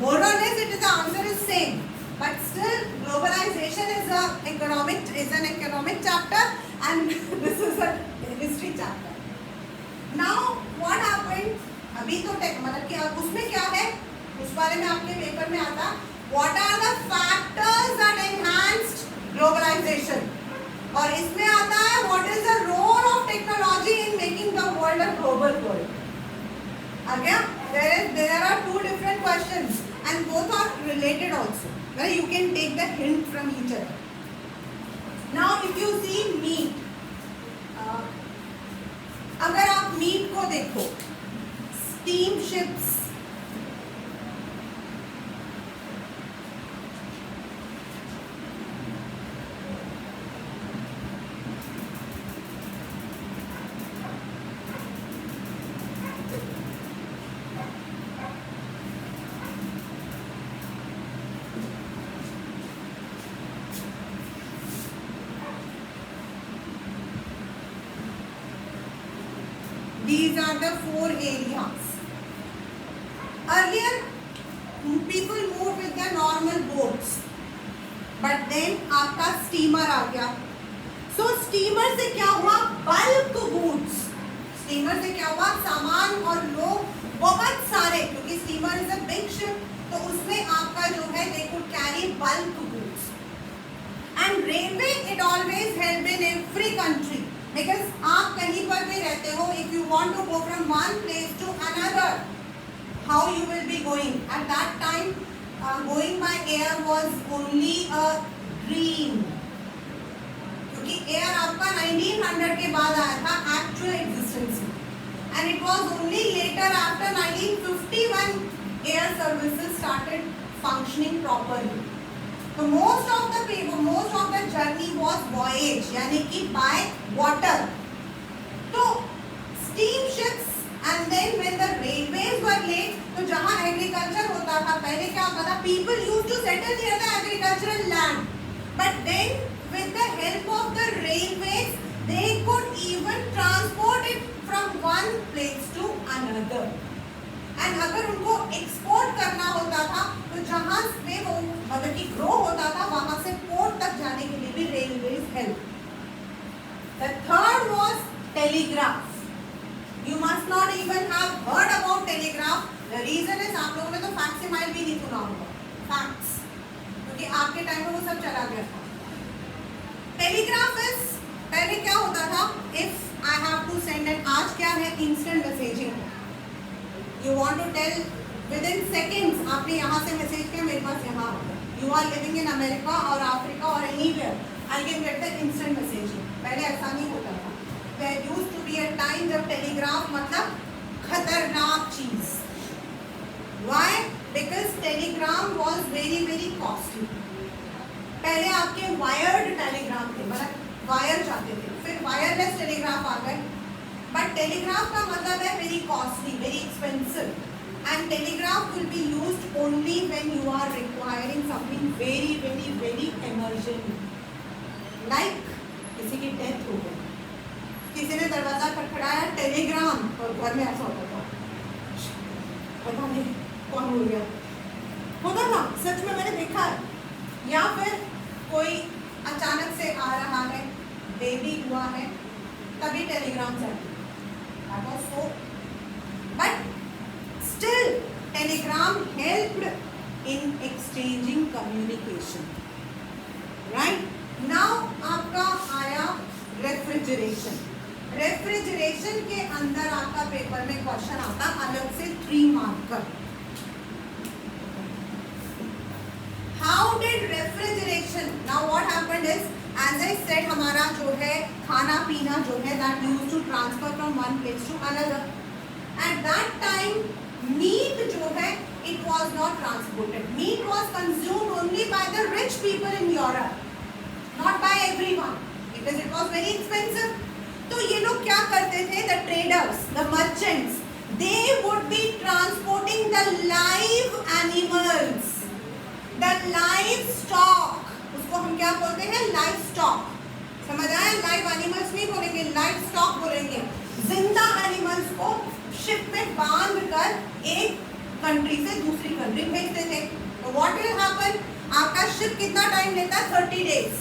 More और less it is the answer is same, but still globalisation is an economic chapter and this is a history chapter. Now what happened? अभी तो मतलब क्या उसमें क्या है उस बारे में आपके पेपर में आता. What are the factors that enhanced globalization? और इसमें आता है what is the role of technology in making the world a global world? Again, there are two different questions and both are related also. Well, you can take the hint from each other. Now, if you see meat, अगर आप meet को देखो, steam ships, these These are the 4 areas. Earlier, people moved with their normal boats, but then आपका steamer आ गया. So steamer से क्या हुआ? Bulk goods. Steamer से क्या हुआ? सामान और लोग बहुत सारे, क्योंकि steamer is a big ship, तो उसमें आपका जो है they could carry bulk goods. And railway it always helped in every country, because आप कहीं पर भी रहते हो, if you want to go from one place to another, how you will be going? At that time, going by air was only a dream, क्योंकि air आपका 1900 के बाद आया था actual existence में, and it was only later after 1951 air services started functioning properly. So most of the journey was voyage, यानी कि by water. तो steamships and then when the railways were laid, तो जहाँ agriculture होता था, पहले क्या होता था? People used to settle near the agricultural land, but then with the help of the railways, they could even transport it from one place to another. And अगर उनको एक्सपोर्ट करना होता था, तो जहाँ पे वो मतलब कि ग्रो होता था, वहाँ से पोर्ट तक जाने के लिए भी railways help. The third was telegraph. You must not even have heard about telegraph. The reason is आप लोगों ने तो फैक्सिमाइल भी नहीं सुना होगा, फैक्स, क्योंकि आपके टाइम में वो सब चला गया था. टेलीग्राफ इज, पहले क्या होता था? If I have to send an, आज क्या है? Instant messaging. You want to tell within seconds, आपने यहाँ से मैसेज किया, मेरे पास यहाँ होगा. You are living in America or Africa or anywhere, I can get the instant messaging. पहले ऐसा नहीं होता था. There used to be a time जब टेलीग्राफ मतलब खतरनाक चीज. Why? Because telegram was very very costly. पहले आपके वायर्ड टेलीग्राम थे, मतलब वायर जाते थे, फिर वायरलेस टेलीग्राफ आ गए. But telegraph का मतलब है very costly, very expensive, and telegraph will be used only when you are requiring something very very very emergent, like किसी की डेथ हो गई, किसी ने दरवाजा खटखटाया, टेलीग्राम, और घर में ऐसा होता था, पता नहीं कौन हो गया, होता था, सच में मैंने देखा है. या फिर कोई अचानक से आ रहा है, बेबी हुआ है, तभी टेलीग्राम जाती. That was so, but still telegram helped in exchanging communication. Right? Now आपका आया रेफ्रिजरेशन. रेफ्रिजरेशन के अंदर आपका पेपर में क्वेश्चन आता अलग से 3 मार्क का. How did refrigeration? Now what happened is, as I said, हमारा जो है खाना पीना जो है that used to transfer from one place to another. At that time, meat जो है it was not transported. Meat was consumed only by the rich people in Europe, not by everyone, because it was very expensive. तो ये लोग क्या करते थे? The traders, the merchants, they would be transporting the live animals, the livestock. उसको हम क्या बोलते हैं? Live stock. समझ आया? लाइव एनिमल्स नहीं बोलेंगे, लाइव स्टॉक बोलेंगे. जिंदा एनिमल्स को शिप में बांध कर एक कंट्री से दूसरी कंट्री भेजते थे. तो व्हाट विल हैपन? आपका शिप कितना टाइम लेता है? 30 days,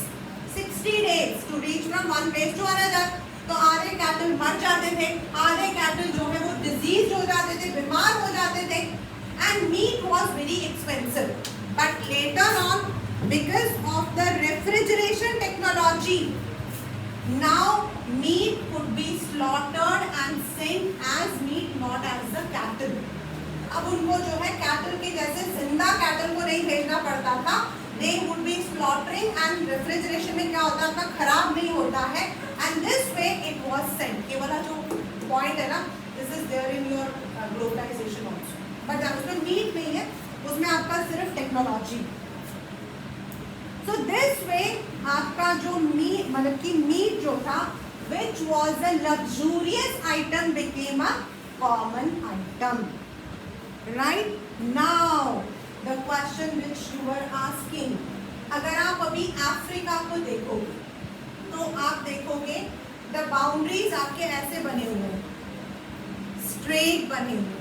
60 days to reach from one place to another. तो आधे कैटल मर जाते थे, आधे कैटल जो है वो डिजीज हो जाते थे, बीमार हो जाते थे, and meat was very expensive. But later on, because of the refrigeration technology, now meat could be slaughtered and sent as meat, not as the cattle. अब उनको जो है कैटल के जैसे जिंदा कैटल को नहीं भेजना पड़ता था. They would be slaughtering, and refrigeration में क्या होता था? खराब नहीं होता है, and this way it was sent. ये वाला जो point है ना, this is there in your globalization also. But जब उसमें meat नहीं है, उसमें आपका सिर्फ टेक्नोलॉजी. So this way आपका जो मीट मतलब कि मीट जो था which was a luxurious item became a common item. Right? Now the question which you were asking, अगर आप अभी अफ्रीका को देखोगे तो आप देखोगे the boundaries आपके ऐसे बने हुए हैं. स्ट्रेट बनेंगे,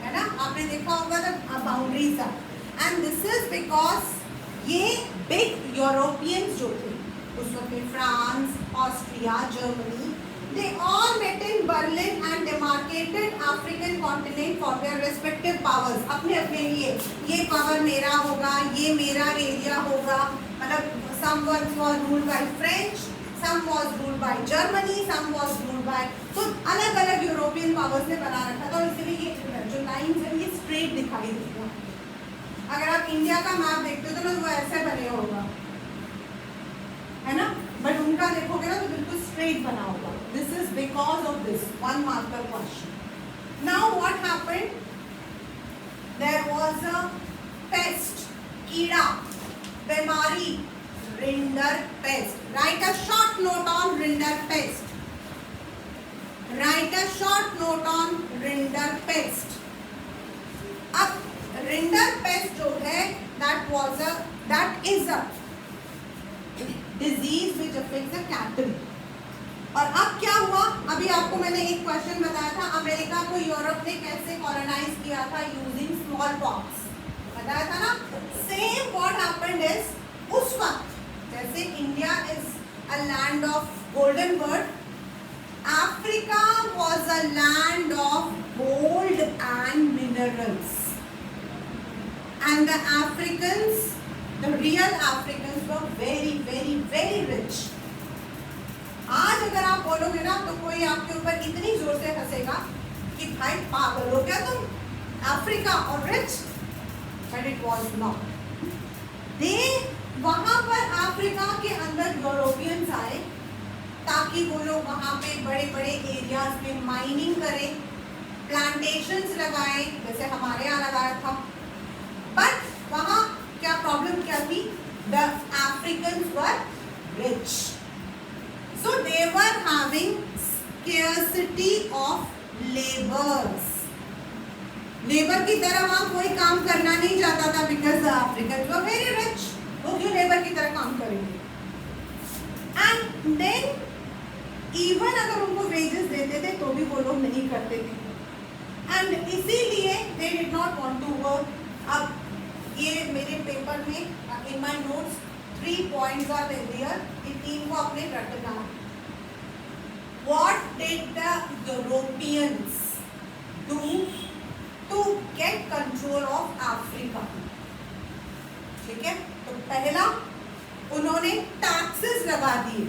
है ना, आपने देखा होगा the boundaries are, and this is because ये बिग यूरोपियंस जो थे उस वक्त में, France, Austria, Germany, they all met in Berlin and demarcated African continent for their respective powers. अपने अपने लिए, ये पावर मेरा होगा, ये मेरा एरिया होगा, मतलब some was ruled by French, some was ruled by Germany, some was ruled by, तो अलग अलग यूरोपियन पावर्स ने बना रखा था, और इसलिए ये जो लाइन्स हैं ये स्ट्रेट दिखाई देती है। अगर आप इंडिया का मैप देखते हो तो ना वो ऐसे बने होगा, है ना, बट उनका देखोगे ना तो बिल्कुल स्ट्रेट बना होगा। This is because of this one marker question. Now what happened, there was a pest, कीड़ा, बीमारी, rinderpest. Write a short note on rinderpest, write a short note on rinderpest. अब rinderpest जो है that is a disease which affects the cattle। और अब क्या हुआ, अभी आपको मैंने एक क्वेश्चन बताया था, अमेरिका को यूरोप ने कैसे कॉलोनाइज किया था यूजिंग स्मॉल पॉक्स, बताया था ना। सेम व्हाट हैपेंड इज, उस वक्त जैसे India is a land of golden bird, Africa was a land of gold and minerals, and the Africans, the real Africans were very very very rich। आज अगर आप बोलोगे ना तो कोई आपके ऊपर इतनी जोर से हंसेगा कि भाई पागल हो क्या तुम, अफ्रीका और rich, but it was not. They वहां पर अफ्रीका के अंदर यूरोपियंस आए ताकि वो लोग वहां पे बड़े बड़े एरियाज में माइनिंग करें, प्लांटेशंस लगाएं, जैसे हमारे यहाँ लगाया था। बट वहां क्या प्रॉब्लम क्या थी, the Africans were rich, so they were having scarcity of labours. Labour की तरह वहां कोई काम करना नहीं चाहता था, because the Africans were very rich, वो क्यों लेबर की तरह काम करेंगे। एंड देन इवन अगर उनको वेजेस देते थे तो भी वो लोग नहीं करते थे, एंड इसीलिए they did not want to work. अब ये मेरे पेपर में in my notes 3 points are there, इन 3 को आपने रटना है। What did the Europeans do to get control of Africa, ठीक है। तो पहला, उन्होंने टैक्सेस लगा दिए,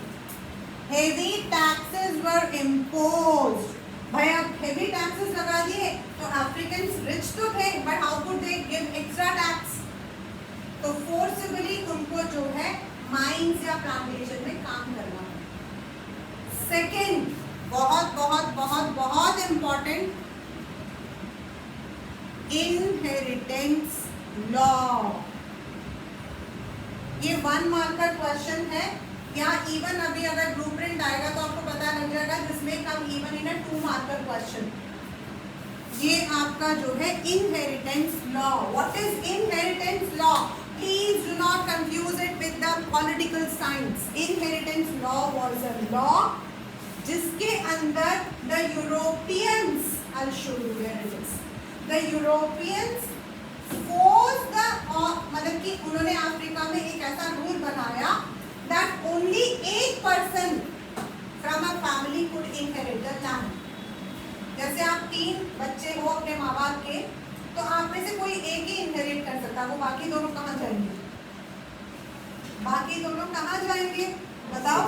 हेवी टैक्सेस वर इम्पोज्ड। भाई अब हेवी टैक्सेस लगा दिए तो अफ्रीकन्स रिच तो थे, but how could they give extra tax, तो फोर्सिबली उनको जो है माइंस या प्लांटेशन में काम करना। सेकेंड, बहुत बहुत बहुत बहुत इंपॉर्टेंट, इनहेरिटेंस लॉ। ये 1 मार्कर क्वेश्चन है, यहाँ इवन अभी अगर ब्लूप्रिंट आएगा तो आपको पता लग जाएगा, जिसमें come even in 2 marker question. ये आपका जो है inheritance law. What is inheritance law, please do not confuse it with the political science. Inheritance law was a law जिसके अंदर the Europeans, I will show you where it is, the Europeans force the, मतलब कि उन्होंने Africa में एक ऐसा rule बनाया that only 8% from a family could inherit the land। जैसे आप 3 बच्चे हो अपने माँ बाप के, तो आप में से कोई एक ही इनहेरिट कर सकता है, वो बाकी दोनों कहाँ जाएंगे, बाकी दोनों कहाँ जाएंगे बताओ।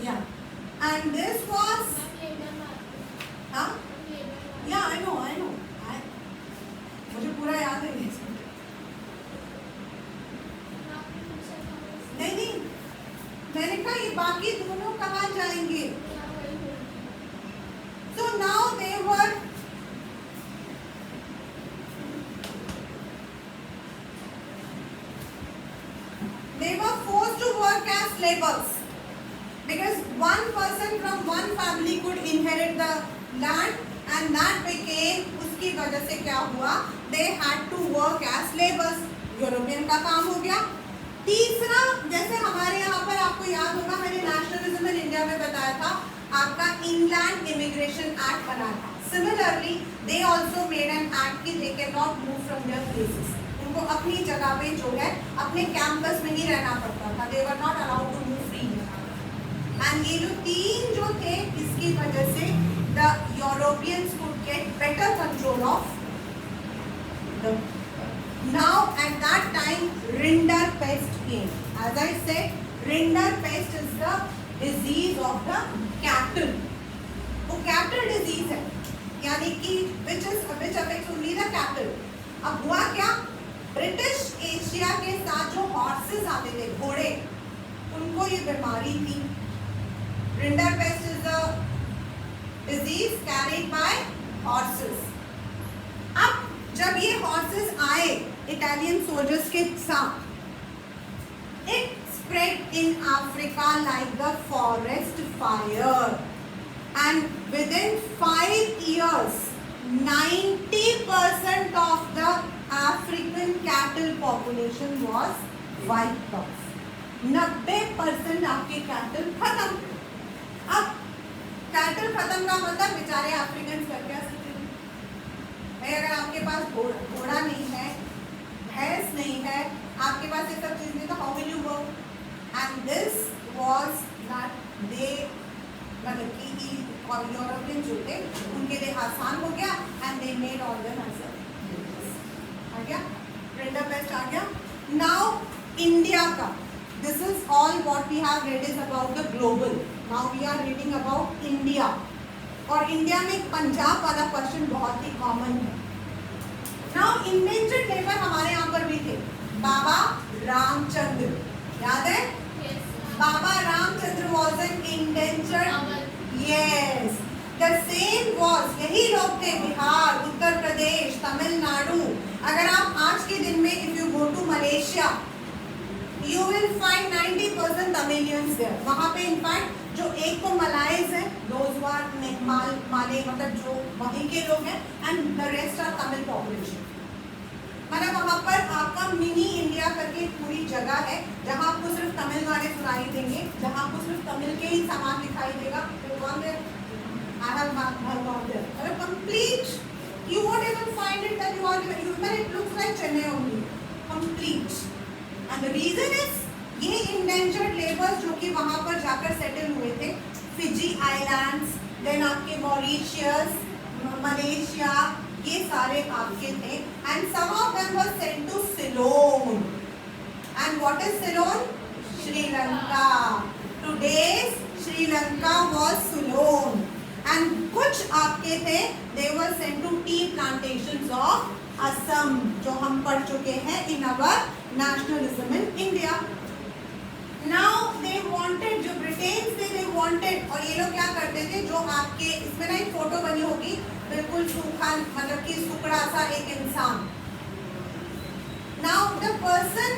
Yeah, and this was, हाँ, yeah, I know, मुझे पूरा याद है। नहीं, मैंने कहा ये बाकी दोनों कहाँ जाएंगे। So now they were forced to work as laborers because one person from one family could inherit the land and that became, उसकी वजह से क्या हुआ, they had to work as laborers। European का काम हो गया। तीसरा, जैसे हमारे यहाँ पर आपको याद होगा मैंने नेशनलिज्म इन इंडिया में बताया था, आपका इनलैंड इमिग्रेशन एक्ट बना था। Similarly they also made an act कि they can not move from their places, उनको अपनी जगह पे जो है अपने कैंपस में ही रहना पड़ता था, they were not allowed to move free. And ये जो तीन जो थे, इसकी वजह से the Europeans could get better control of the. Now at that time Rinderpest came. As I said, Rinderpest is the disease of the cattle. वो cattle disease है, यानी कि which affects only the cattle. अब हुआ क्या, British Asia के साथ जो हॉर्सेस आते थे, घोड़े, उनको ये बीमारी थी। Rinderpest is a disease carried by horses. अब जब ये हॉर्सेस आए इटालियन सोल्जर्स के साथ, it spread in Africa like the forest fire, and within 5 years 90% of the African cattle population was wiped off. 90% आपके cattle खत्म। अब cattle खत्म का मतलब बेचारे अफ्रीकन कर क्या सकते हैं? अगर आपके पास घोड़ा नहीं है, भैंस नहीं है, आपके पास ये सब चीज नहीं, तो how will you work? And this was not दे, मतलब कि यूरोपियन जो थे उनके लिए आसान हो गया, and they made all them as आ गया, रिंडरपेस्ट आ गया। नाउ इंडिया का, this is all what we have read is about the global, now we are reading about India. और इंडिया में पंजाब वाला क्वेश्चन बहुत ही कॉमन है। नाउ इंडेंजर्ड लेबर हमारे यहाँ पर भी थे, बाबा रामचंद्र, याद है? Baba Ramchandra was an indentured, yes, the same was, यही लोग थे, बिहार, उत्तर प्रदेश, तमिलनाडु। अगर आप आज के दिन में if you go to Malaysia, you will find 90% Tamilians there. वहाँ पे इनफैक्ट जो एक तो मलाइज है, दोज आर माले, मतलब जो वहीं के लोग हैं, and the rest are Tamil population. मतलब वहाँ पर आपका मिनी इंडिया करके पूरी जगह है, जहाँ आपको सिर्फ तमिल गाने सुनाई देंगे, जहाँ आपको सिर्फ तमिल के ही सामान दिखाई देगा। I have gone there. Complete. You won't even find it that you are. It looks like Chennai only. Complete. And the reason is ये इंडेंजर्ड लेबर्स जो कि वहाँ पर जाकर सेटल हुए थे, फिजी आइलैंड्स, देन आपके मॉरिशियस, मलेशिया, ये सारे आपके थे, and some of them were sent to Ceylon. And what is Ceylon? Sri Lanka. Today's Sri Lanka was Ceylon. And कुछ आपके थे, they were sent to tea plantations of Assam, जो हम पढ़ चुके हैं in our nationalism in India. Now they wanted, जो Britain से they wanted, और ये लोग क्या करते थे, जो आपके इसमें ना एक फोटो बनी होगी, बिल्कुल सूखा, मतलब कि सुकड़ा सा एक इंसान। Now the person,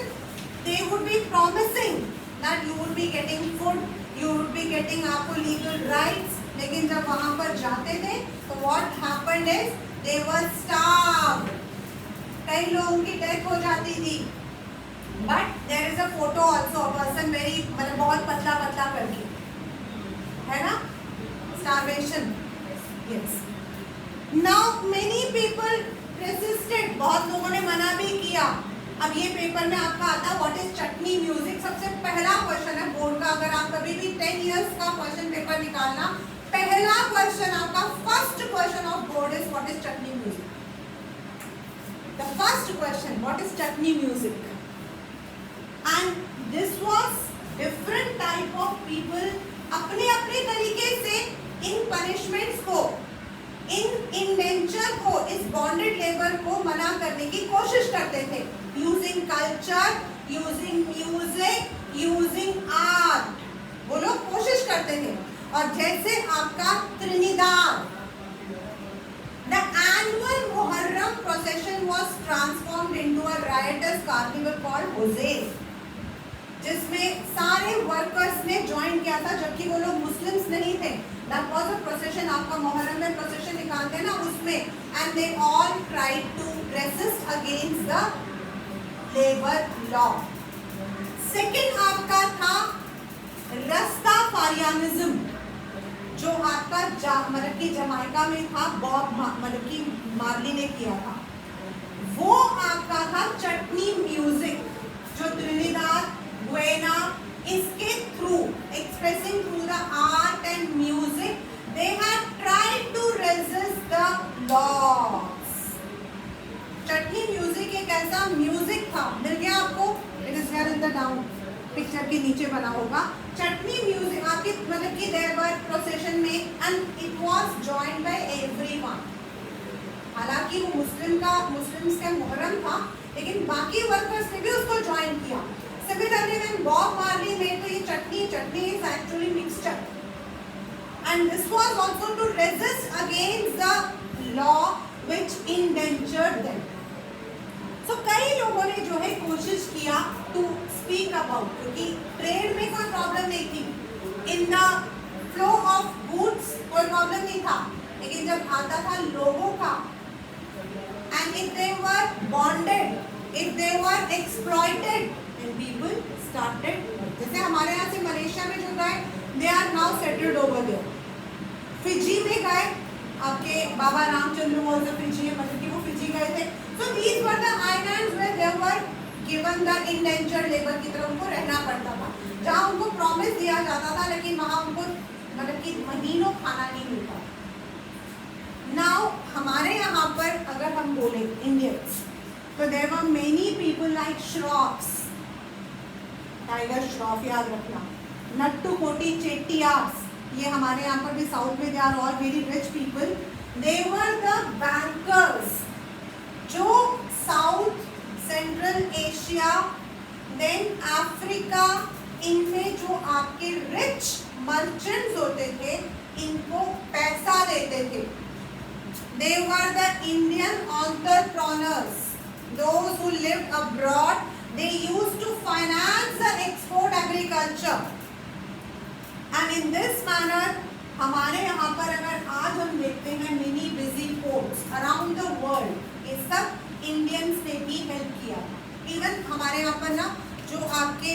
they would be promising that you would be getting food, you would be getting आपको legal rights, लेकिन जब वहाँ पर जाते थे तो what happened is they were starved, कई लोगों की डेथ हो जाती थी। But there is a photo also, a person very, मतलब बहुत पतला पतला करके, है ना? Starvation. Yes. Now many people resisted, बहुत लोगों ने मना भी किया। अब ये पेपर में आपका आता, what is चटनी म्यूजिक? सबसे पहला क्वेश्चन है बोर्ड का, अगर आप कभी भी 10 years का क्वेश्चन पेपर निकालना, पहला क्वेश्चन आपका, first question of board is what is chutney music? The first question, what is chutney music? And this was different type of people, अपने अपने तरीके से इन punishments को, इन इंडेंचर को, इस बॉन्डेड लेबर को मना करने की कोशिश करते थे, using culture, using music, using art, वो लोग कोशिश करते थे। और जैसे आपका Trinidad, the annual Muharram procession was transformed into a riotous carnival called Hoseh, जिसमें सारे वर्कर्स ने ज्वाइन किया था, जबकि वो लोग मुस्लिम्स नहीं थे। That was a procession, आपका मुहर्रम में प्रोसेशन निकालते हैं ना, उसमें, and they all tried to resist against the labor law. Second आपका था रस्ताफारियानिज्म, जो आपका मतलब कि जमाइका में था, बॉब मतलब कि मार्ली ने किया था, वो आपका था चटनी म्यूजिक, जो त्रिनिदाद गुयाना, इसके through expressing through the art and music they have tried to resist the loss. Chutney music एक ऐसा म्यूजिक था, मिल गया आपको, it is here in the down picture के नीचे बना होगा। चटनी म्यूजिक आपके मतलब कि देयर वर प्रोसेशन में and it was joined by everyone. हालांकि वो मुस्लिम्स का मुहर्रम था, लेकिन बाकी वर्कर्स ने भी उसको ज्वाइन किया। सिमिलरली व्हेन बॉब मार्ली ने, तो ये chutney is actually mixture and this was also to resist against the law which indentured them. So कई लोगों ने जो है कोशिश किया टू स्पीक अबाउट, क्योंकि ट्रेड में कोई प्रॉब्लम नहीं थी, in the flow of goods कोई प्रॉब्लम नहीं था, लेकिन जब आता था लोगों का, and if they were bonded, if they were exploited, and people started, जैसे हमारे यहाँ से मलेशिया में जो गए, they are now settled over there. Fiji में गए, आपके Baba Ramchandra was a Fiji, मतलब कि वो फिजी गए थे। So these were the islands where they were given the indentured labor की तरह उनको रहना पड़ता था, जहाँ उनको प्रॉमिस दिया जाता था, लेकिन वहाँ उनको मतलब कि महीनों खाना नहीं मिलता। Now हमारे यहाँ पर अगर हम बोले इंडियंस, तो there were many people like Shroffs, tiger Shroff याद रखना, नट्टू कोटी चेट्टियार्स, ये हमारे यहाँ पर भी साउथ में, they are all very rich people, they were the bankers जो South Central Asia then Africa, इनमें जो आपके रिच मर्चेंट्स होते थे, इनको पैसा देते थे। They were the Indian entrepreneurs, those who lived abroad, they used to finance the export agriculture, and in this manner हमारे यहाँ पर अगर आज हम देखते हैं mini busy ports around the world, ये सब इंडियंस ने भी हेल्प किया। इवन हमारे यहाँ पर ना जो आपके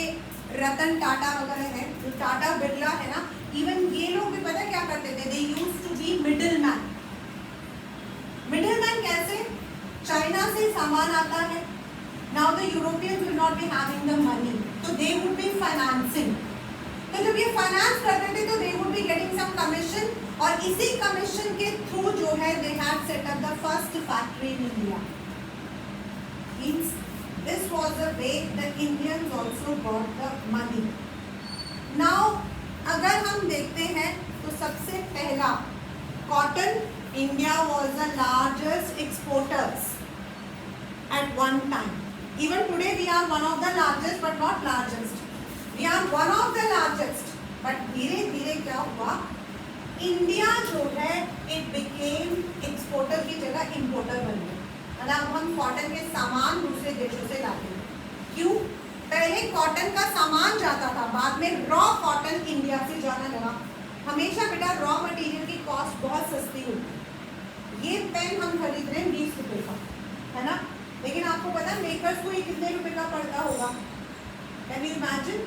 रतन टाटा वगैरह है, जो टाटा बिरला है ना, इवन ये लोग भी पता क्या करते थे, they used to be middleman. Middleman कैसे? चाइना से सामान आता है, now the Europeans will not be having the money, तो दे वुड बी फाइनेंसिंग। तो जब ये फाइनेंस करते थे तो they would be getting some commission, और इसी कमीशन के थ्रू जो है they had set up the first factory in India. Means this was the way the Indians also got the money. Now अगर हम देखते हैं तो सबसे पहला cotton, India was the largest exporters at one time. Even today we are one of the largest but not largest. We are one of the largest, but धीरे धीरे क्या हुआ, इंडिया जो है it became exporter की जगह importer बन गया। मतलब हम कॉटन के सामान दूसरे देशों से लाते हैं। क्यों? पहले कॉटन का सामान जाता था, बाद में रॉ कॉटन इंडिया से जाना लगा। हमेशा बेटा रॉ मटेरियल की कॉस्ट बहुत सस्ती होती है। ये पेन हम खरीद रहे हैं 20 रुपये का, है ना, लेकिन आपको पता है मेकर्स को ये कितने रुपए का पड़ता होगा? Can you imagine?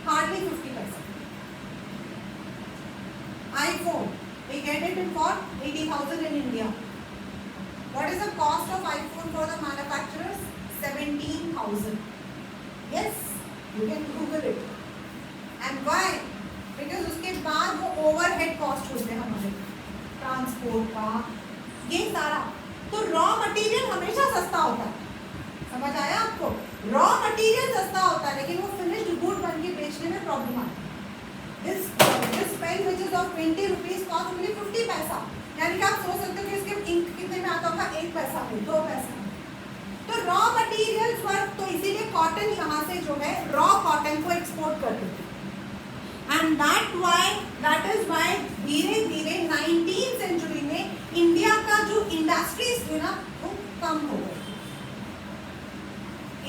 हार्डली 50 पैसा। iPhone, we get it for 80,000 in India. What is the cost of iPhone for the manufacturers? 17,000. Yes, you can Google it. And why? Because उसके बाद वो ओवरहेड कॉस्ट होते हैं हमारे, ट्रांसपोर्ट का, ये सारा। तो रॉ मटेरियल हमेशा सस्ता होता है, समझ आया आपको? रॉ मटेरियल सस्ता होता है, लेकिन वो फिनिश्ड गुड बन के बेचने में प्रॉब्लम आती है। This pen which is of 20 rupees cost only 50 paisa, यानी कि आप सोच सकते हो कि इसके इंक कितने में आता होगा? 1 पैसा में, 2 पैसा में। तो रॉ मटेरियल्स वर्क, तो इसीलिए कॉटन यहाँ से जो है रॉ कॉटन को एक्सपोर्ट करते थे। And that is why धीरे धीरे 19th सेंचुरी में इंडिया का जो इंडस्ट्रीज थे ना वो कम हो गए।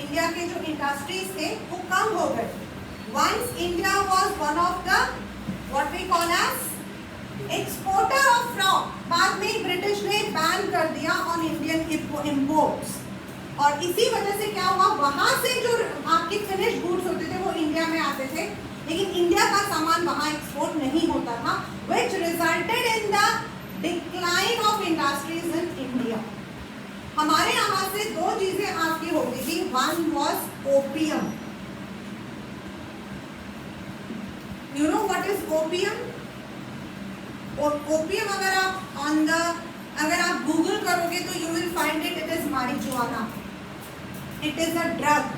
इंडिया के जो इंडस्ट्रीज थे वो कम हो गए। Once India was one of the what we call as exporter of raw, बाद में ब्रिटिश ने बैन कर दिया ऑन इंडियन इम्पोर्ट्स, और इसी वजह से क्या हुआ, वहां से जो आपके फिनिश्ड गुड्स होते थे वो इंडिया में आते थे, लेकिन इंडिया का सामान वहाँ एक्सपोर्ट नहीं होता था, which resulted in the decline of industries in India. हमारे यहाँ से दो चीजें आपकी हो गई थी. One was opium. You know what is opium? Opium अगर आप गूगल करोगे तो you will find it is marijuana. It is a drug.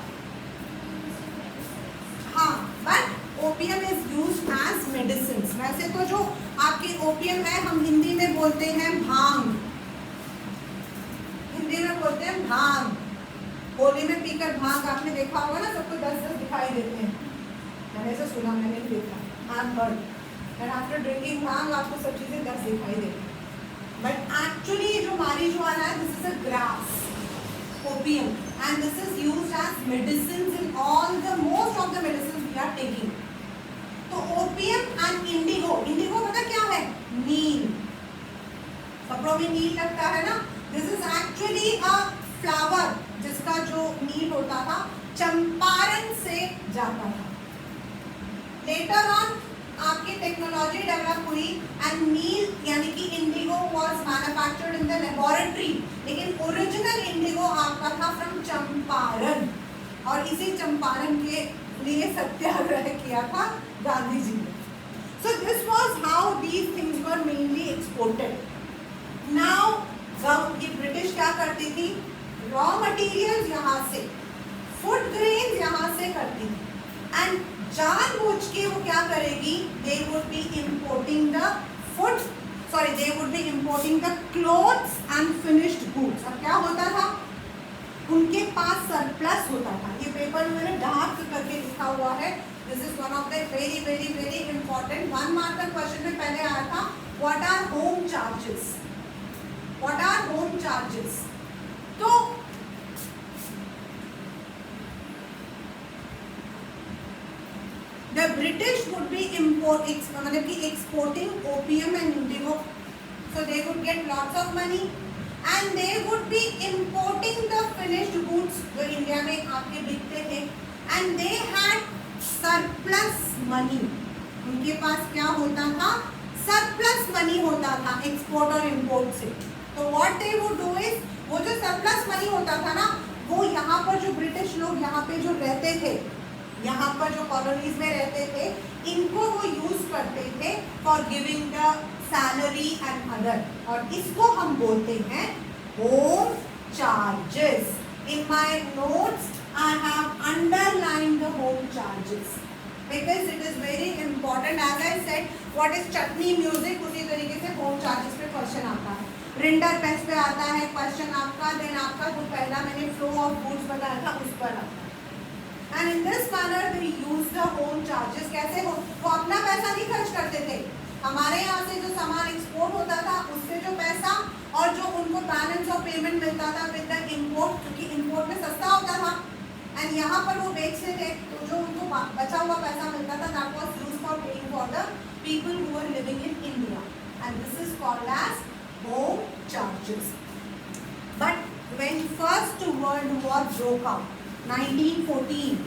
हाँ, but opium is used as medicine. वैसे तो जो आपकी ओपियम है हम हिंदी में बोलते हैं भांग. हिंदी में बोलते हैं भांग. होली में पीकर भांग आपने देखा होगा ना, सबको 10-10 दिखाई देते हैं. मैंने ऐसा सुना, मैंने नहीं देखा. I've heard. And after drinking भांग आपको सब चीजें 10 दिखाई देती. But actually जो marijuana है, this is a grass, opium, and this is used as medicines in most of the medicines we are taking. तो opium and indigo पता क्या है? नील. कपड़ों में नील लगता है ना. This is actually a flower जिसका जो नील होता था चंपारण से जाता था. Later on आपकी टेक्नोलॉजी डेवलप हुई एंड नील यानी कि Indigo was manufactured in the laboratory, लेकिन ओरिजिनल इंडिगो आपका था फ्रॉम चंपारण. और इसी चंपारण के लिए सत्याग्रह किया था गांधी जी ने. So this was how these things were mainly exported. Now ये ब्रिटिश क्या करती थी? रॉ मटेरियल्स यहाँ से, फूड ग्रेन्स यहाँ से करती थी, एंड जानबूझ के वो क्या करेगी? they would be importing the clothes and finished goods. अब क्या होता था? उनके पास सरप्लस होता था. ये पेपर में मैंने डार्क करके लिखा हुआ है. This is one of the very very very important 1 mark का क्वेश्चन में पहले आया था. What are home charges? तो the British would be exporting opium and indigo, so they would get lots of money, and they would be importing the finished goods जो India में आपके बिकते थे, and they had surplus money. उनके पास क्या होता था? surplus money होता था एक्सपोर्ट और इम्पोर्ट से. तो what they would do is वो जो surplus money होता था ना, वो यहाँ पर जो ब्रिटिश लोग यहाँ पे जो रहते थे, यहाँ पर जो कॉलोनीज में रहते थे, इनको वो यूज करते थे for giving the salary and other, और इसको हम बोलते हैं home charges. In my notes I have underline the home charges because it is very important. As I said what is chutney music, उसी तरीके से होम चार्जेस पे क्वेश्चन आता है. रिंडर पेस्ट पे आता है क्वेश्चन आपका. देन आपका जो पहला मैंने फ्लो ऑफ गुड्स बताया था उस पर आता है. And in this manner they use the home charges. कैसे हो? वो अपना पैसा नहीं खर्च करते थे. हमारे यहाँ से जो सामान एक्सपोर्ट होता था उससे जो पैसा और जो उनको बैलेंस ऑफ पेमेंट मिलता था विद द इम्पोर्ट, क्योंकि इम्पोर्ट में सस्ता होता था, एंड यहाँ पर वो बेचते थे, तो जो उनको बचा हुआ पैसा मिलता था that was used for paying for the people who are living in India, and this is called as home charges. But when first world war broke out 1914,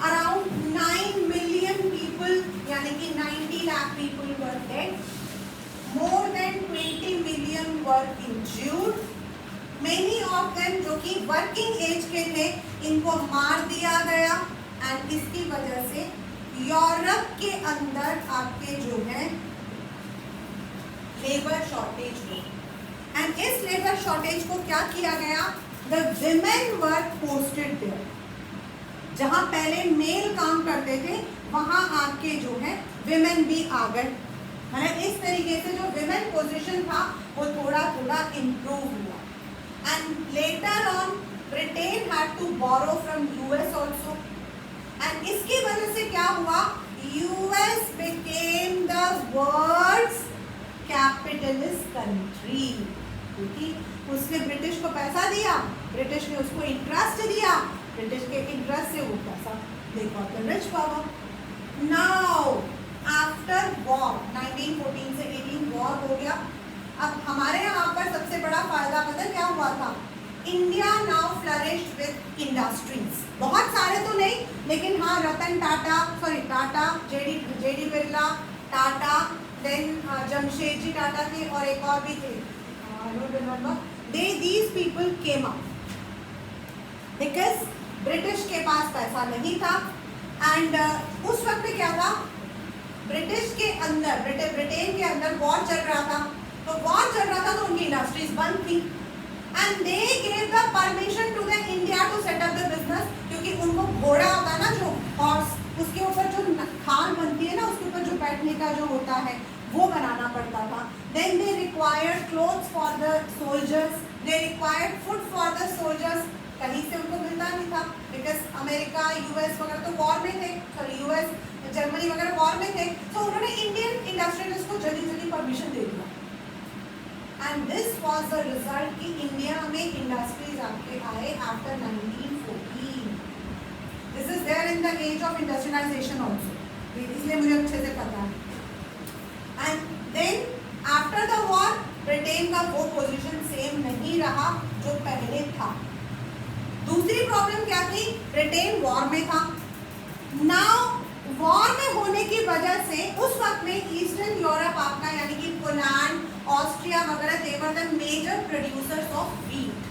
around 9 million people यानी कि 90 lakh people were dead. More than 20 million were injured. Many of them जो कि working age के थे, इनको मार दिया गया, and इसकी वजह से यूरोप के अंदर आपके जो है लेबर शॉर्टेज हुई. एंड इस लेबर शॉर्टेज को क्या किया गया? The women were posted there. जहाँ पहले मेल काम करते थे वहाँ आपके जो है विमेन भी आ गए. मतलब इस तरीके से जो विमेन पोजीशन था वो थोड़ा थोड़ा इम्प्रूव हुआ. And later on Britain had to borrow from US also, and इसकी वजह से क्या हुआ? US became the world's capitalist country. क्योंकि उसने ब्रिटिश को पैसा दिया, ब्रिटिश ने उसको इंटरेस्ट दिया, ब्रिटिश के इंटरेस्ट से वो पैसा they got the rich power. Now after war 1914 से 18 वॉर हो गया. अब हमारे यहाँ पर सबसे बड़ा फायदा पता क्या हुआ था? India now flourished with industries. बहुत सारे तो नहीं, लेकिन हाँ रतन टाटा, टाटा, जेडी बिरला, टाटा, देन जमशेदजी टाटा थे और एक और भी थे, I don't remember, these people came up because British के पास पैसा नहीं था एंड उस वक्त में क्या था, ब्रिटिश के अंदर, ब्रिटेन के अंदर वॉर चल रहा था, तो वॉर चल रहा था तो उनकी इंडस्ट्रीज बंद थी and they gave the permission to the India to set up the business, क्योंकि उनको घोड़ा होता है ना जो हॉर्स, उसके ऊपर जो खाल बनती है ना, उसके ऊपर जो बैठने का जो होता है वो बनाना पड़ता था। Then they required clothes for the soldiers, they required food for the soldiers, कहीं से उनको मिलता नहीं था बिकॉज अमेरिका, यूएस वगैरह तो वॉर में थे, सॉरी यूएस, जर्मनी वगैरह वॉर में थे, तो उन्होंने इंडियन इंडस्ट्रियलिस्ट को जल्दी जल्दी परमिशन दे दिया and this was the result कि इंडिया में इंडस्ट्रीज आपके आए after 1914। This is there in the age of industrialisation also, इसलिए मुझे अच्छे से पता है। And then after the war Britain का वो पोजीशन सेम नहीं रहा जो पहले था। दूसरी प्रॉब्लम क्या थी, ब्रिटेन वॉर में था, नाउ वॉर में होने की वजह से उस वक्त में ईस्टर्न यूरोप आपका यानी कि पोलैंड, ऑस्ट्रिया वगैरह, they were the major producers of wheat,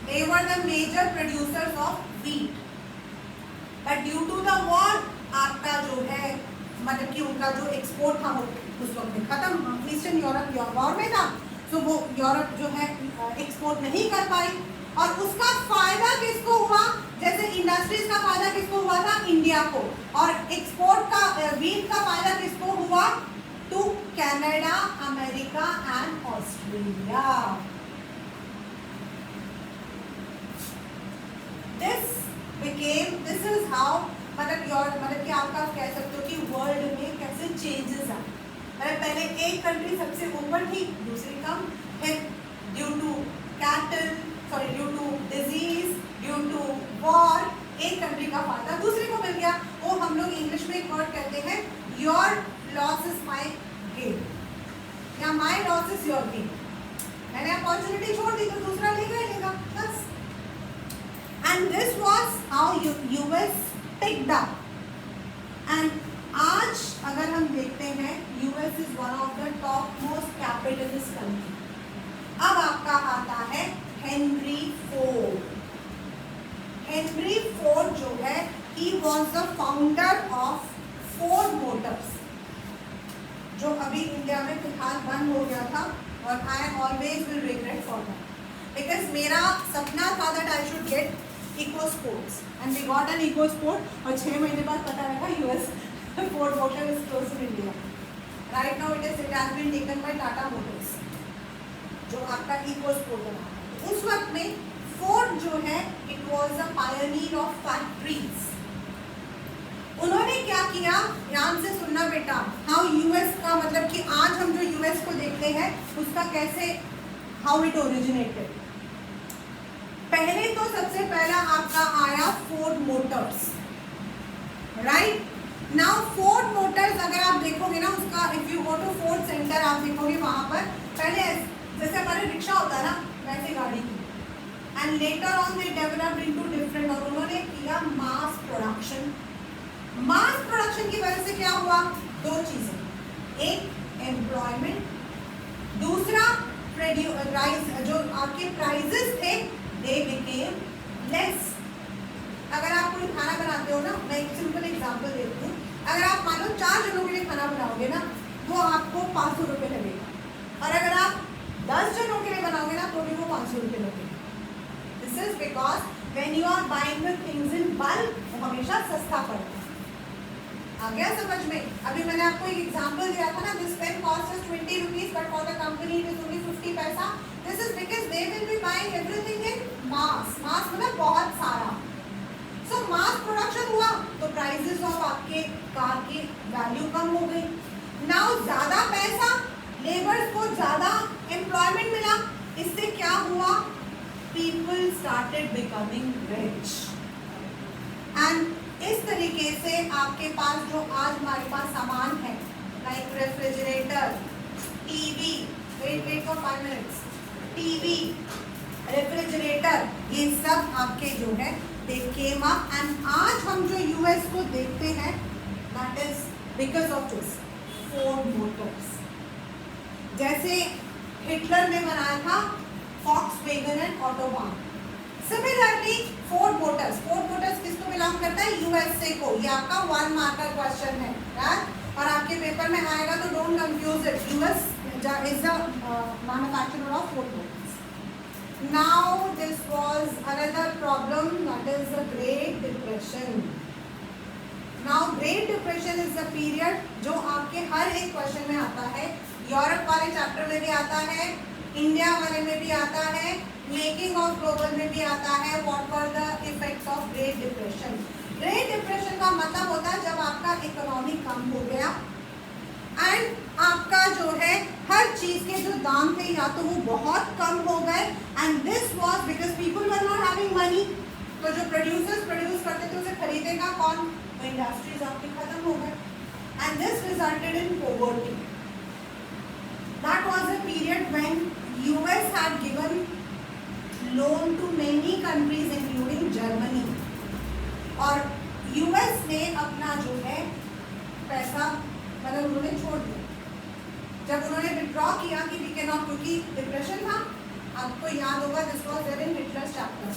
they were the major producers of wheat, but due to the war आपका जो है मतलब कि उनका जो एक्सपोर्ट था वो उस वक्त में खत्म, ईस्टर्न यूरोप वॉर में था, तो वो यूरोप जो है एक्सपोर्ट नहीं कर पाई और उसका फायदा किसको हुआ, जैसे इंडस्ट्रीज का फायदा किसको हुआ था, इंडिया को, और एक्सपोर्ट का व्हीट का फायदा किसको हुआ, to Canada, America and Australia. This is how मतलब कि आपका कह सकते हो कि वर्ल्ड में कैसे चेंजेस आए, मतलब पहले एक कंट्री सबसे ऊपर थी, दूसरी कम, फिर due to cattle, due to disease, due to war, एक कंट्री का फायदा दूसरे को मिल गया, वो हम लोग इंग्लिश में एक वर्ड कहते हैं your loss is my gain या my loss is your gain, मैंने अपॉर्चुनिटी छोड़ दी तो दूसरा लेगा बस। And this was how US picked up एंड आज अगर हम देखते हैं US is one of the top most capitalist country. अब आपका आता है हेनरी फोर्ड। हेनरी फोर्ड जो है he was the founder of Ford Motors, जो अभी इंडिया में फिलहाल बंद हो गया था और I always will regret for that because मेरा सपना था that I should get EcoSports and we got an EcoSport और 6 महीने बाद पता लगा US Ford Motor is close in India. Right now it has been taken by Tata Motors जो आपका EcoSport बना। उस वक्त में फोर्ड जो है it was a Pioneer of factories. उन्होंने क्या किया, ध्यान से सुनना बेटा, हाउ यूएस का मतलब कि आज हम जो यूएस को देखते हैं उसका कैसे हाउ इट ओरिजिनेटेड। पहले तो सबसे पहला आपका आया Ford Motors, right now Ford Motors अगर आप देखोगे ना उसका, if you go to Ford centre आप देखोगे वहां पर पहले जैसे हमारे रिक्शा होता है ना वैसे गाड़ी की, and later on they developed into different, और उन्होंने किया मास प्रोडक्शन। मास प्रोडक्शन की वजह से क्या हुआ, दो चीजें, एक एम्प्लॉयमेंट, दूसरा प्राइस, जो आपके प्राइजेस थे दे बिकेम लेस। अगर आप कोई खाना बनाते हो ना, मैं एक सिंपल एग्जांपल देती हूँ, अगर आप मान लो 4 जनों के लिए खाना बनाओगे ना वो आपको 500 रुपये लगेगा, और अगर आप 10 जनों के लिए बनाओगे ना तो भी वो 500 रुपये लगेगा। This is because when you are buying the things in bulk वो हमेशा सस्ता पड़ता है। आ गया समझ में? अभी मैंने आपको एक एग्जांपल दिया था ना, this pen cost is 20 rupees but for the company it is only 50 paisa. This is because they will be buying everything in mass. Mass मतलब बहुत सारा। सो मास प्रोडक्शन हुआ तो प्राइसेस ऑफ आपके कार की वैल्यू कम हो गई। नाउ ज्यादा पैसा, लेबर्स को ज्यादा एम्प्लॉयमेंट मिला, इससे क्या हुआ, people started becoming rich. And इस तरीके से आपके पास जो आज हमारे पास सामान है like refrigerator, TV, wait for 5 minutes, TV, refrigerator, ये सब आपके जो है they came up and आज हम जो यूएस को देखते हैं that is because of this Ford Motors. जैसे हिटलर ने बनाया था Volkswagen and Autobahn. Similarly Ford Motors किसको बिलोंग करता है? यूएसए को. ये आपका 1 मार्कर क्वेश्चन है, right? और आपके पेपर में आएगा तो don't confuse it. US is the manufacturer of Ford Motors. Now this was another problem, that is the Great Depression. Now Great Depression is the period जो आपके हर एक क्वेश्चन में आता है. यूरोप वाले चैप्टर में भी आता है, इंडिया वाले में भी आता है, मेकिंग ऑफ ग्लोबल में भी आता है. What were the effects of great depression? Great depression का मतलब होता है जब आपका इकोनॉमी कम हो गया एंड आपका जो है हर चीज के जो दाम थे या तो वो बहुत कम हो गए and this was because people were not having money. तो जो प्रोड्यूसर्स प्रोड्यूस करते थे उसे खरीदेगा कौन? तो इंडस्ट्रीज आपकी खत्म हो गए and this resulted in poverty. That was a period when US had given loan to many countries including Germany. और यूएस ने अपना जो है पैसा मतलब उन्होंने छोड़ दिया. जब उन्होंने विड्रॉ किया कि वी कैन नॉट, क्योंकि डिप्रेशन था. आपको याद होगा this was there in Hitler chapter,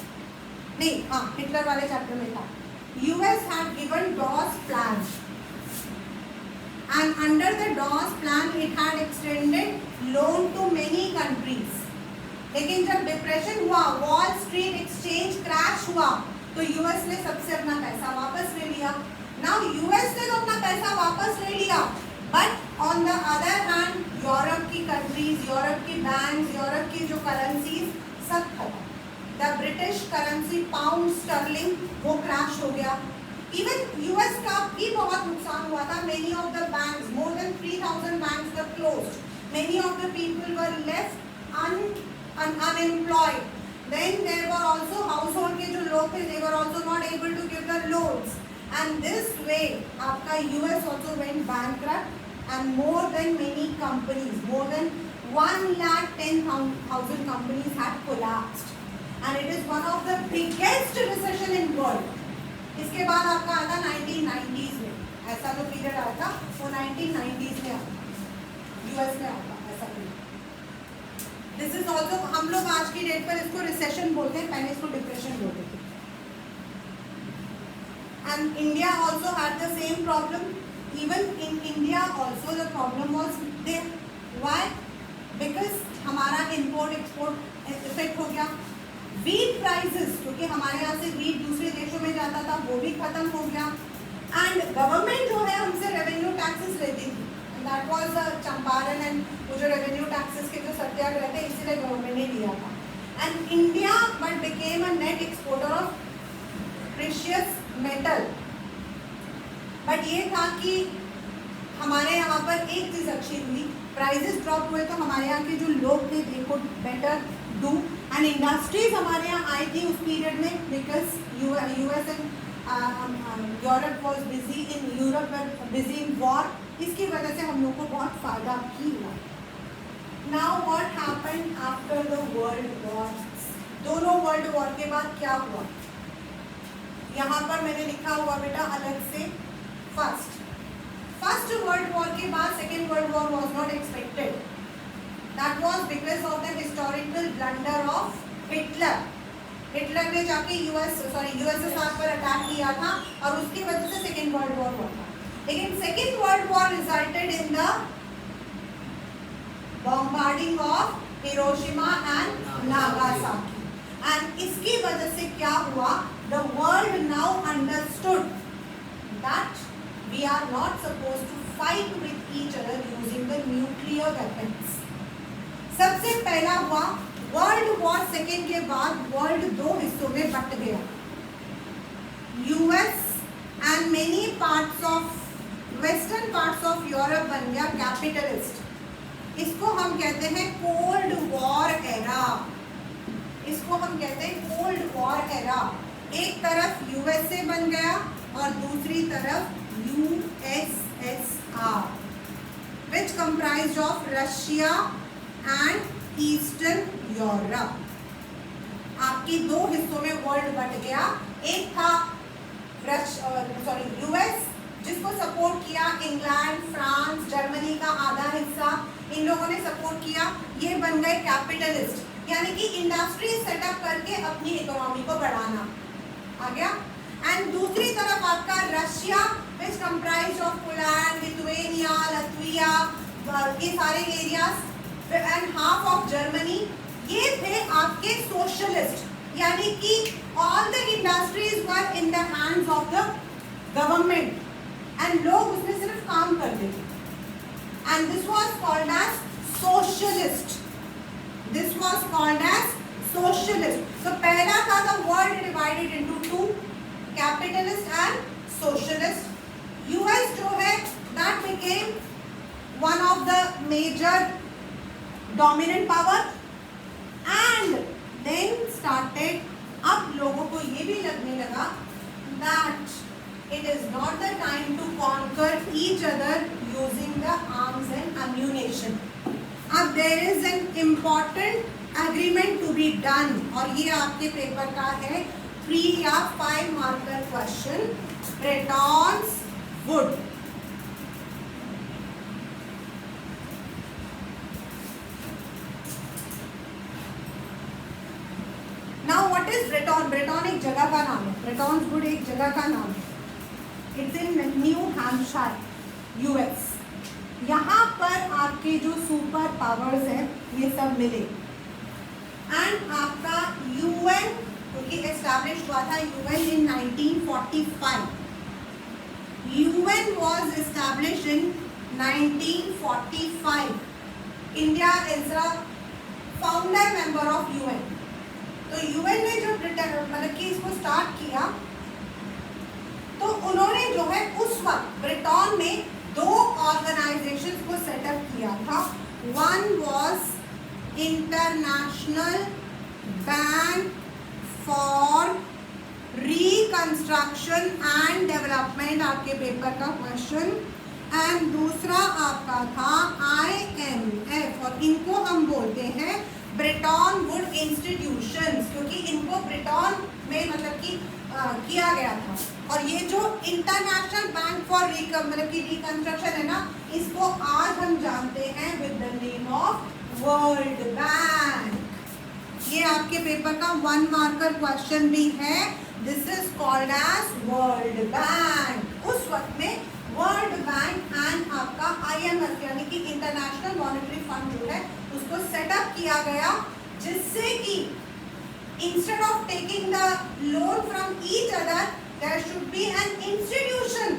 नहीं हाँ हिटलर वाले चैप्टर में था. US had given Dawes plan and under the Dawes plan it had extended loan to many countries. लेकिन जब डिप्रेशन हुआ, वॉल स्ट्रीट एक्सचेंज क्रैश हुआ, तो यूएस ने सबसे अपना पैसा वापस ले लिया. नाउ यूएस ने तो अपना पैसा वापस ले लिया, but on the other hand Europe की कंट्रीज, यूरोप की बैंक्स, यूरोप की जो करेंसीज सब खत्म. The British currency pound sterling वो क्रैश हो गया. इवन यूएस का भी बहुत नुकसान हुआ था. Many of the banks, more than 3000 banks were closed. Many of the people were left unemployed. Then there were also household के जो लोग थे, they were also not able to give the loans. And this way आपका US also went bankrupt and more than many companies, more than 110,000 companies had collapsed. And it is one of the biggest recession in world. इसके बाद आपका आता 1990s में, ऐसा जो period आया था वो 1990s में आता, US में आता ऐसा पीरियड. दिस इज ऑल्सो, हम लोग आज की डेट पर इसको रिसेशन बोलते हैं, पहले इसको डिप्रेशन बोलते थे. And India also had the same problem. Even in India also the problem was there. Why? Because हमारा इम्पोर्ट एक्सपोर्ट इफेक्ट हो गया. वीट प्राइसेस, क्योंकि हमारे यहाँ से वीट दूसरे देशों में जाता था, वो भी खत्म हो गया. एंड गवर्नमेंट जो है हमसे रेवेन्यू टैक्सेस लेती थी. That was चंपारण एंड वो जो रेवेन्यू टैक्सेस के जो सत्याग्रह थे, इसीलिए गवर्नमेंट ने लिया था. And India but became a net exporter of precious metal. But ये था कि हमारे यहाँ पर एक चीज़ अच्छी हुई, प्राइजेस ड्रॉप हुए तो हमारे यहाँ के जो लोग थे they could better do and industries हमारे यहाँ आई थी उस पीरियड में, because US and Europe was busy in war. इसकी वजह से हम लोग को बहुत फायदा भी हुआ. Now what happened after the world war? दोनों वर्ल्ड वॉर के बाद क्या हुआ? यहाँ पर मैंने लिखा हुआ बेटा अलग से. फर्स्ट वर्ल्ड वॉर के बाद second world war was not expected. That was because of the historical blunder of Hitler. Hitler ने जाके यूएसएसआर पर अटैक किया था और उसकी वजह से सेकेंड वर्ल्ड वॉर हुआ था. लेकिन second world war resulted in the bombarding of Hiroshima and Nagasaki. And इसकी वजह से क्या हुआ? The world now understood that we are not suppose to fight with each other using the nuclear weapons. सबसे पहला हुआ वर्ल्ड वॉर सेकेंड के बाद वर्ल्ड दो हिस्सों में बट गया. US and many parts of western parts of Europe बन गया कैपिटलिस्ट. इसको हम कहते हैं कोल्ड वॉर एरा. इसको हम कहते हैं कोल्ड वॉर एरा. एक तरफ यूएसए बन गया और दूसरी तरफ USSR, which comprised of Russia and eastern Europe. आपकी दो हिस्सों में वर्ल्ड बट गया. एक था यूएस, जिसको सपोर्ट किया इंग्लैंड, फ्रांस, जर्मनी का आधा हिस्सा, इन लोगों ने सपोर्ट किया। ये बन गए कैपिटलिस्ट, यानी कि इंडस्ट्री सेटअप करके अपनी इकोनॉमी को बढ़ाना आ गया। एंड दूसरी तरफ आपका Russia, which comprise of Poland, Lithuania, Latvia, ये सारे areas, and half of Germany, ये थे आपके सोशलिस्ट, यानी कि all the industries were in the hands of the government and लोग उसमें सिर्फ काम करते थे। And this was called as socialist, this was called as socialist. तो पहला था the world divided into two, capitalist and socialist. US जो है that became one of the major dominant power and then started, अब लोगों को ये भी लगने लगा that it is not the time to conquer each other using the arms and ammunition. अब there is an important agreement to be done, और ये आपके पेपर का है 3 या 5 marker question, Brettons Wood. Now what is Bretton? Bretton एक जगह का नाम है, ब्रेटॉन्स वुड एक जगह का नाम है। It's in new Hampshire, US. यहाँ पर आपके जो सुपर पावर्स हैं ये सब मिले एंड आपका यूएन, क्योंकि एस्टैब्लिश हुआ था UN in 1945। UN was established in 1945। India is a founder member of UN. तो यूएन ने जो मतलब कि इसको स्टार्ट किया, तो उन्होंने जो है उस वक्त ब्रिटेन में 2 ऑर्गेनाइजेशंस को सेटअप किया था। One was international bank for reconstruction and development, आपके पेपर का क्वेश्चन, एंड दूसरा आपका था IMF, और इनको हम बोलते हैं ब्रेटॉन वुड इंस्टीट्यूशंस, क्योंकि इनको ब्रिटेन में मतलब कि किया गया था। और ये जो इंटरनेशनल बैंक फॉर मतलब कि रिकंस्ट्रक्शन है ना, इसको आज हम जानते हैं with the name of world bank. ये आपके पेपर का 1 मार्कर क्वेश्चन भी है। This is called as world bank. उस वक्त में वर्ल्ड बैंक एंड आपका IMF यानी कि इंटरनेशनल मॉनेटरी फंड जो है उसको सेटअप किया गया, जिससे कि instead of taking the loan from each other there should be an institution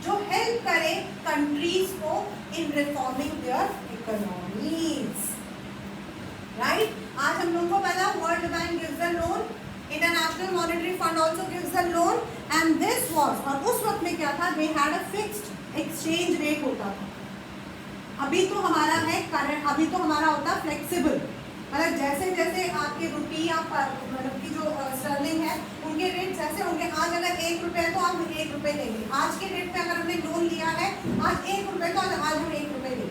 जो हेल्प करे कंट्रीज को in reforming their economies, right. आज हम लोगों को पता world bank gives the loan, international monetary fund also gives the loan, and this was, और उस वक्त में क्या था, they had a fixed exchange rate होता था। अभी तो हमारा है करंट, अभी तो हमारा होता है फ्लेक्सिबल, मतलब जैसे जैसे आपके रुपये या मतलब की जो स्टर्लिंग है उनके रेट जैसे होंगे। आज अगर 1 रुपये है तो आप 1 रुपये देंगे। आज के रेट पे अगर हमने लोन लिया है आज 1 रुपये तो आज हम 1 रुपये देंगे।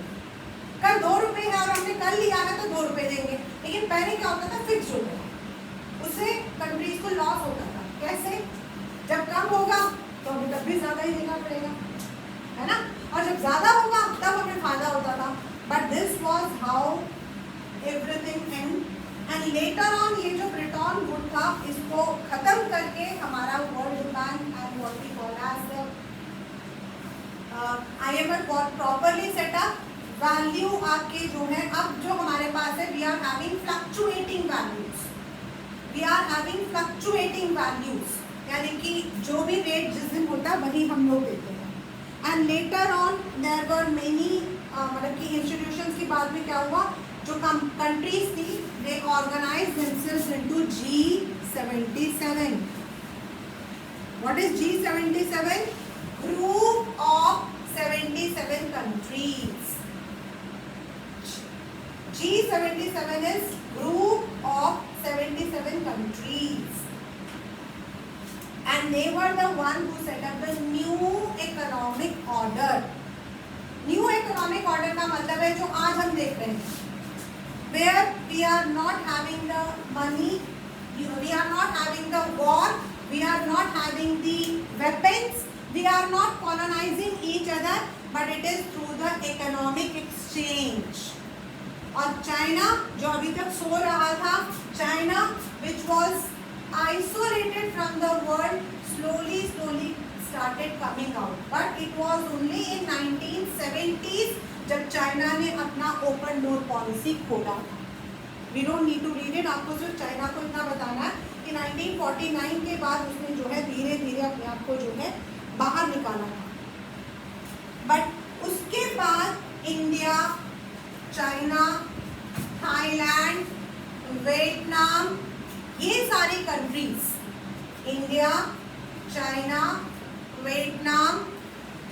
कल 2 रुपये है और हमने कल लिया है तो 2 रुपये देंगे। लेकिन पहले क्या होता था, फिक्स होता था, उससे कंट्रीज को लॉस होता था। कैसे? जब कम होगा तो हमें तब भी ज़्यादा ही देना पड़ेगा, है ना, और जब ज़्यादा होगा तब हमें फायदा होता था। But this was how everything and later on ये जो ब्रिटेन वुड था इसको खत्म करके हमारा world bank and what we call as the IMF got properly setup. Value आपके जो है अब जो हमारे पास है, we are having fluctuating values, we are having fluctuating values, यानी कि जो भी रेट जिस दिन होता है वही हम लोग देते हैं। And later on there were many मतलब कि इंस्टीट्यूशंस की बाद में क्या हुआ, जो कंट्रीज थी they organise themselves into G77। What is G77? Group of 77 countries. G77 is group of 77 countries, and they were the one who set up the new economic order. New economic order का मतलब है जो आज हम देख रहे हैं, where we are not having the money, we are not having the war, we are not having the weapons, we are not colonizing each other, but it is through the economic exchange. और China जो अभी तक सो रहा था, China which was isolated from the world, slowly started coming out, but it was only in 1970s जब China ने अपना open door policy खोला था. We don't need to read it, आपको सिर्फ चाइना को इतना बताना है कि 1949 के बाद उसने जो है धीरे धीरे अपने आप को जो है बाहर निकाला था. बट उसके बाद इंडिया, चाइना, थाईलैंड, वियतनाम, ये सारी countries, India, China, Vietnam,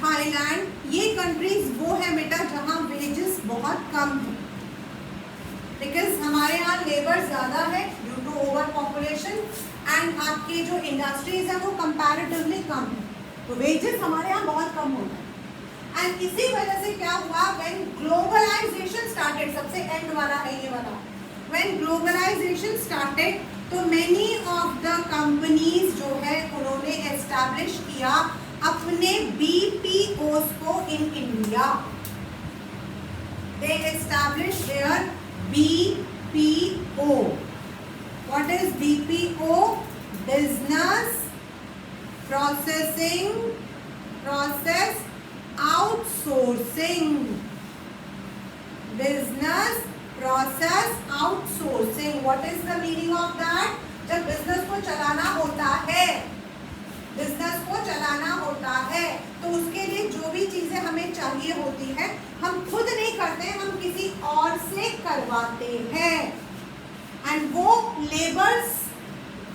Thailand, ये कंट्रीज वो है बेटा जहाँ वेजेस बहुत कम है. बिकॉज हमारे यहाँ लेबर ज़्यादा है due to over population, and आपके जो इंडस्ट्रीज है वो कंपैरेटिवली कम है, तो वेजेस हमारे यहाँ बहुत कम होता है. एंड इसी वजह से क्या हुआ, व्हेन ग्लोबलाइजेशन स्टार्टेड, सबसे एंड वाला है ये वाला, व्हेन ग्लोबलाइजेशन स्टार्टेड, तो मेनी ऑफ द कंपनीज जो है उन्होंने एस्टैब्लिश किया अपने BPOs को in India. They establish there BPO. What is BPO? Business process outsourcing. Business process outsourcing. What is the meaning of that? जब बिजनेस को चलाना होता है, बिजनेस को चलाना होता है, तो उसके लिए जो भी चीजें हमें चाहिए होती है हम खुद नहीं करते, हम किसी और से करवाते हैं. एंड वो लेबर्स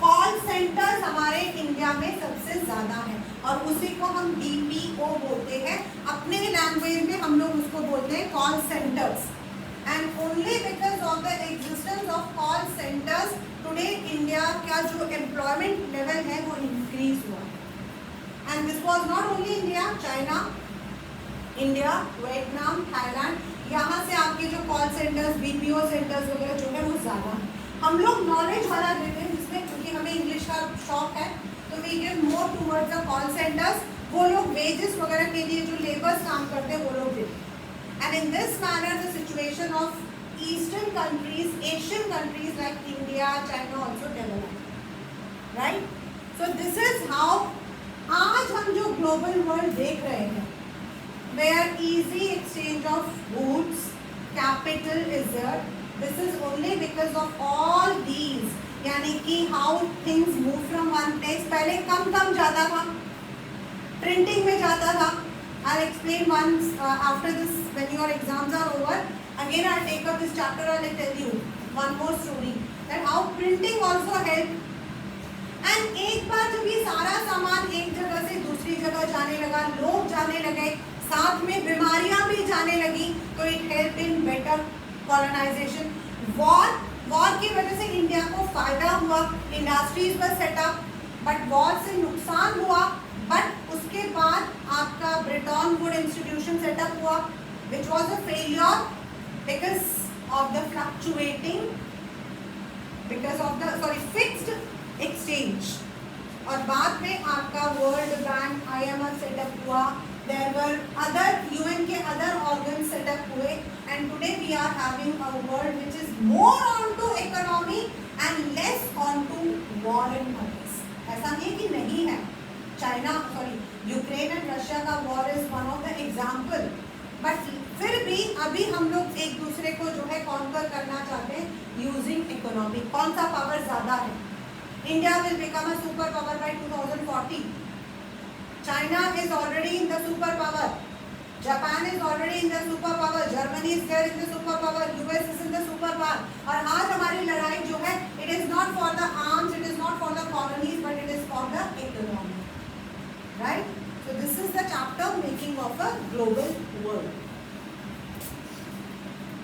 कॉल सेंटर्स हमारे इंडिया में सबसे ज़्यादा है, और उसी को हम BPO बोलते हैं. अपने लैंग्वेज में हम लोग उसको बोलते हैं call centres. And only because of the existence of call centres today India का जो एम्प्लॉयमेंट लेवल है वो इंक्रीज हुआ है. And this was not only India, China, India, Vietnam, Thailand, यहाँ से आपके जो कॉल सेंटर्स, BPO सेंटर्स वगैरह जो है वो ज़्यादा है. हम लोग नॉलेज वाला देते हैं जिसमें, क्योंकि हमें इंग्लिश का शौक है, तो we give more towards the call centres. वो लोग वेजेस वगैरह के लिए जो लेबर्स काम करते हैं वो लोग देते हैं. And in this manner the situation of eastern countries, Asian countries like India, China also develop. Right? So this is how आज हम जो ग्लोबल वर्ल्ड देख रहे हैं, where easy exchange of goods, capital is there, this is only because of all these. यानी कि how things move from one place. पहले कम जाता था, प्रिंटिंग में जाता था. I'll explain once after this, when your exams are over, again I'll take up this chapter and I'll tell you one more story that how printing also helped. And एक बार जब ये सारा सामान एक जगह से दूसरी जगह जाने लगा, लोग जाने लगे, साथ में बीमारियां भी जाने लगी, तो it help in better colonisation. War की वजह से इंडिया को फायदा हुआ, इंडस्ट्रीज पर सेटअप, बट वॉर से नुकसान हुआ. बट उसके बाद आपका ब्रिटन वुड इंस्टीट्यूशन सेटअप हुआ, which was a failure because of the fluctuating, because of the fixed exchange. और बाद में आपका वर्ल्ड बैंक, IMF सेटअप हुआ. There were other UN के other organs सेटअप हुए, and today we are having a world which is more onto economy and less onto war and others. ऐसा नहीं कि नहीं है. यूक्रेन एंड रशिया का war is one of the example. But फिर भी अभी हम लोग एक दूसरे को जो है कॉन्कर करना चाहते हैं यूजिंग इकोनॉमी. कौन सा पावर ज़्यादा है? India will become a superpower by 2040. China is already in the superpower. Japan is already in the superpower. Germany is there in the superpower. US is in the superpower. और आज हमारी लड़ाई जो है, it is not for the arms, it is not for the colonies, but it is for the economy. Right? So this is the chapter making of a global world.